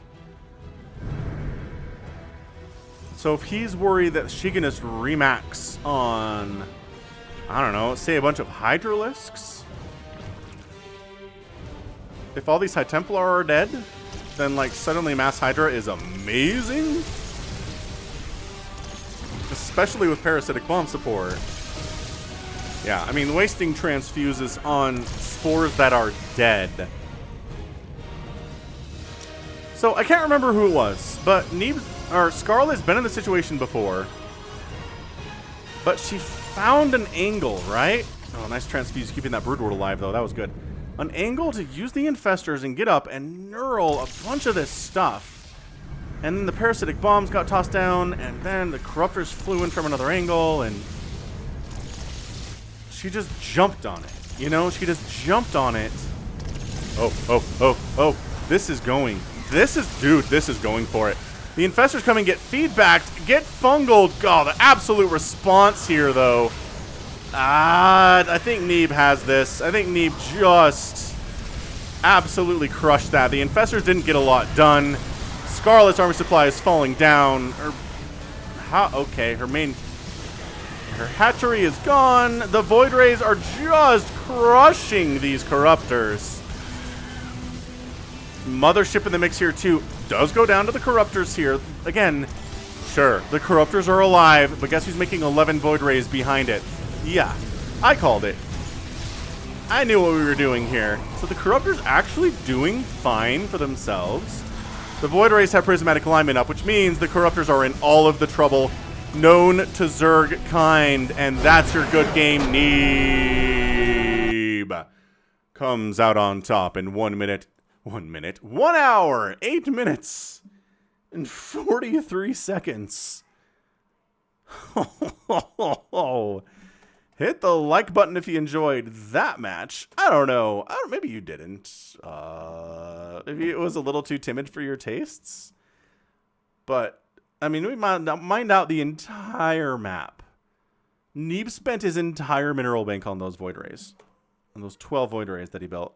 So if he's worried that she can just remax on, I don't know, say a bunch of Hydralisks. If all these High Templar are dead, then like suddenly Mass Hydra is amazing. Especially with Parasitic Bomb support. Yeah, I mean, wasting transfuses on spores that are dead. So I can't remember who it was, but Scarlett's been in this situation before. But she found an angle, right? Oh, nice transfuse, keeping that Broodwort alive, though. That was good. An angle to use the Infestors and get up and knurl a bunch of this stuff. And then the Parasitic Bombs got tossed down, and then the Corruptors flew in from another angle, and she just jumped on it. You know, she just jumped on it. Oh. This is going. Dude, this is going for it. The Infestors come and get feedbacked, get fungled. God, the absolute response here, though. I think Neeb has this. I think Neeb just absolutely crushed that. The Infestors didn't get a lot done. Scarlett's army supply is falling down. Okay, her hatchery is gone. The Void Rays are just crushing these Corruptors. Mothership in the mix here, too. Does go down to the Corruptors here. Again, sure, the Corruptors are alive, but guess who's making 11 Void Rays behind it? Yeah, I called it. I knew what we were doing here. So the Corruptors actually doing fine for themselves. The Void Rays have Prismatic Alignment up, which means the Corruptors are in all of the trouble known to Zerg kind, and that's your good game. Neeb comes out on top in 1 hour, 8 minutes, and 43 seconds. Hit the like button if you enjoyed that match. I don't know. Maybe you didn't. Maybe it was a little too timid for your tastes. But I mean, we mined out the entire map. Neeb spent his entire mineral bank on those Void Rays. On those 12 Void Rays that he built.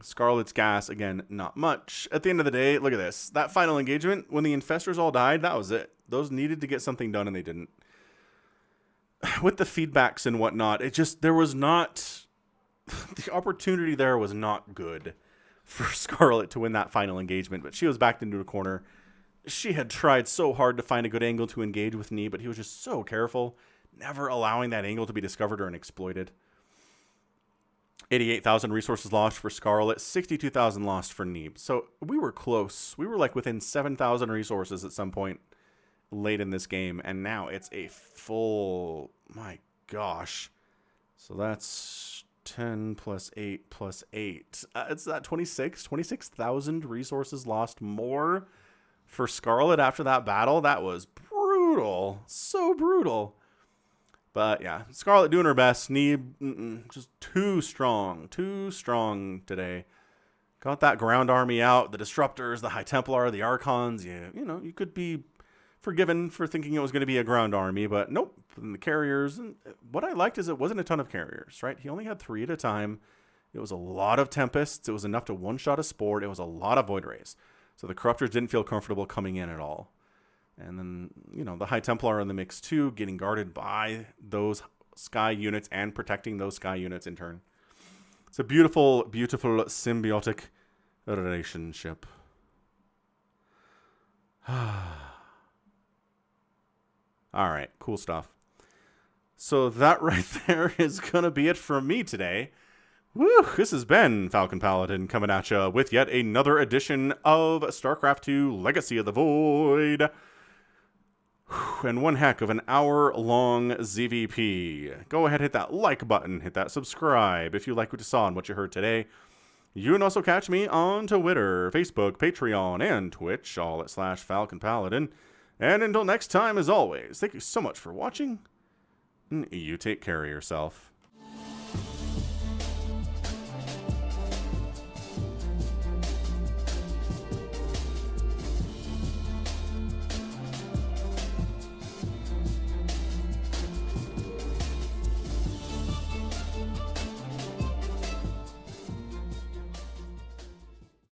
Scarlett's gas, again, not much. At the end of the day, look at this. That final engagement, when the Infestors all died, that was it. Those needed to get something done, and they didn't. With the feedbacks and whatnot, there was not... the opportunity there was not good for Scarlett to win that final engagement, but she was backed into a corner. She had tried so hard to find a good angle to engage with Neeb, but he was just so careful, never allowing that angle to be discovered or exploited. 88,000 resources lost for Scarlett, 62,000 lost for Neeb. So we were close. We were like within 7,000 resources at some point late in this game, and now it's a full, my gosh. So that's 10 plus 8 plus 8. It's that 26,000 resources lost more for Scarlett after that battle. That was brutal. So brutal. But yeah, Scarlett doing her best. Neeb, just too strong today. Got that ground army out, the Disruptors, the High Templar, the Archons. You know, you could be forgiven for thinking it was going to be a ground army, but nope. And the carriers, and what I liked is it wasn't a ton of carriers, right? He only had 3 at a time. It was a lot of Tempests. It was enough to one-shot a Sport. It was a lot of Void Rays. So the Corruptors didn't feel comfortable coming in at all. And then, you know, the High Templar in the mix too, getting guarded by those Sky units and protecting those Sky units in turn. It's a beautiful, beautiful symbiotic relationship. All right, cool stuff. So that right there is going to be it from me today. Woo, this has been Falcon Paladin coming at you with yet another edition of StarCraft 2 Legacy of the Void. And one heck of an hour-long ZVP. Go ahead, hit that like button, hit that subscribe if you like what you saw and what you heard today. You can also catch me on Twitter, Facebook, Patreon, and Twitch, all at /Falcon Paladin. And until next time, as always, thank you so much for watching. You take care of yourself.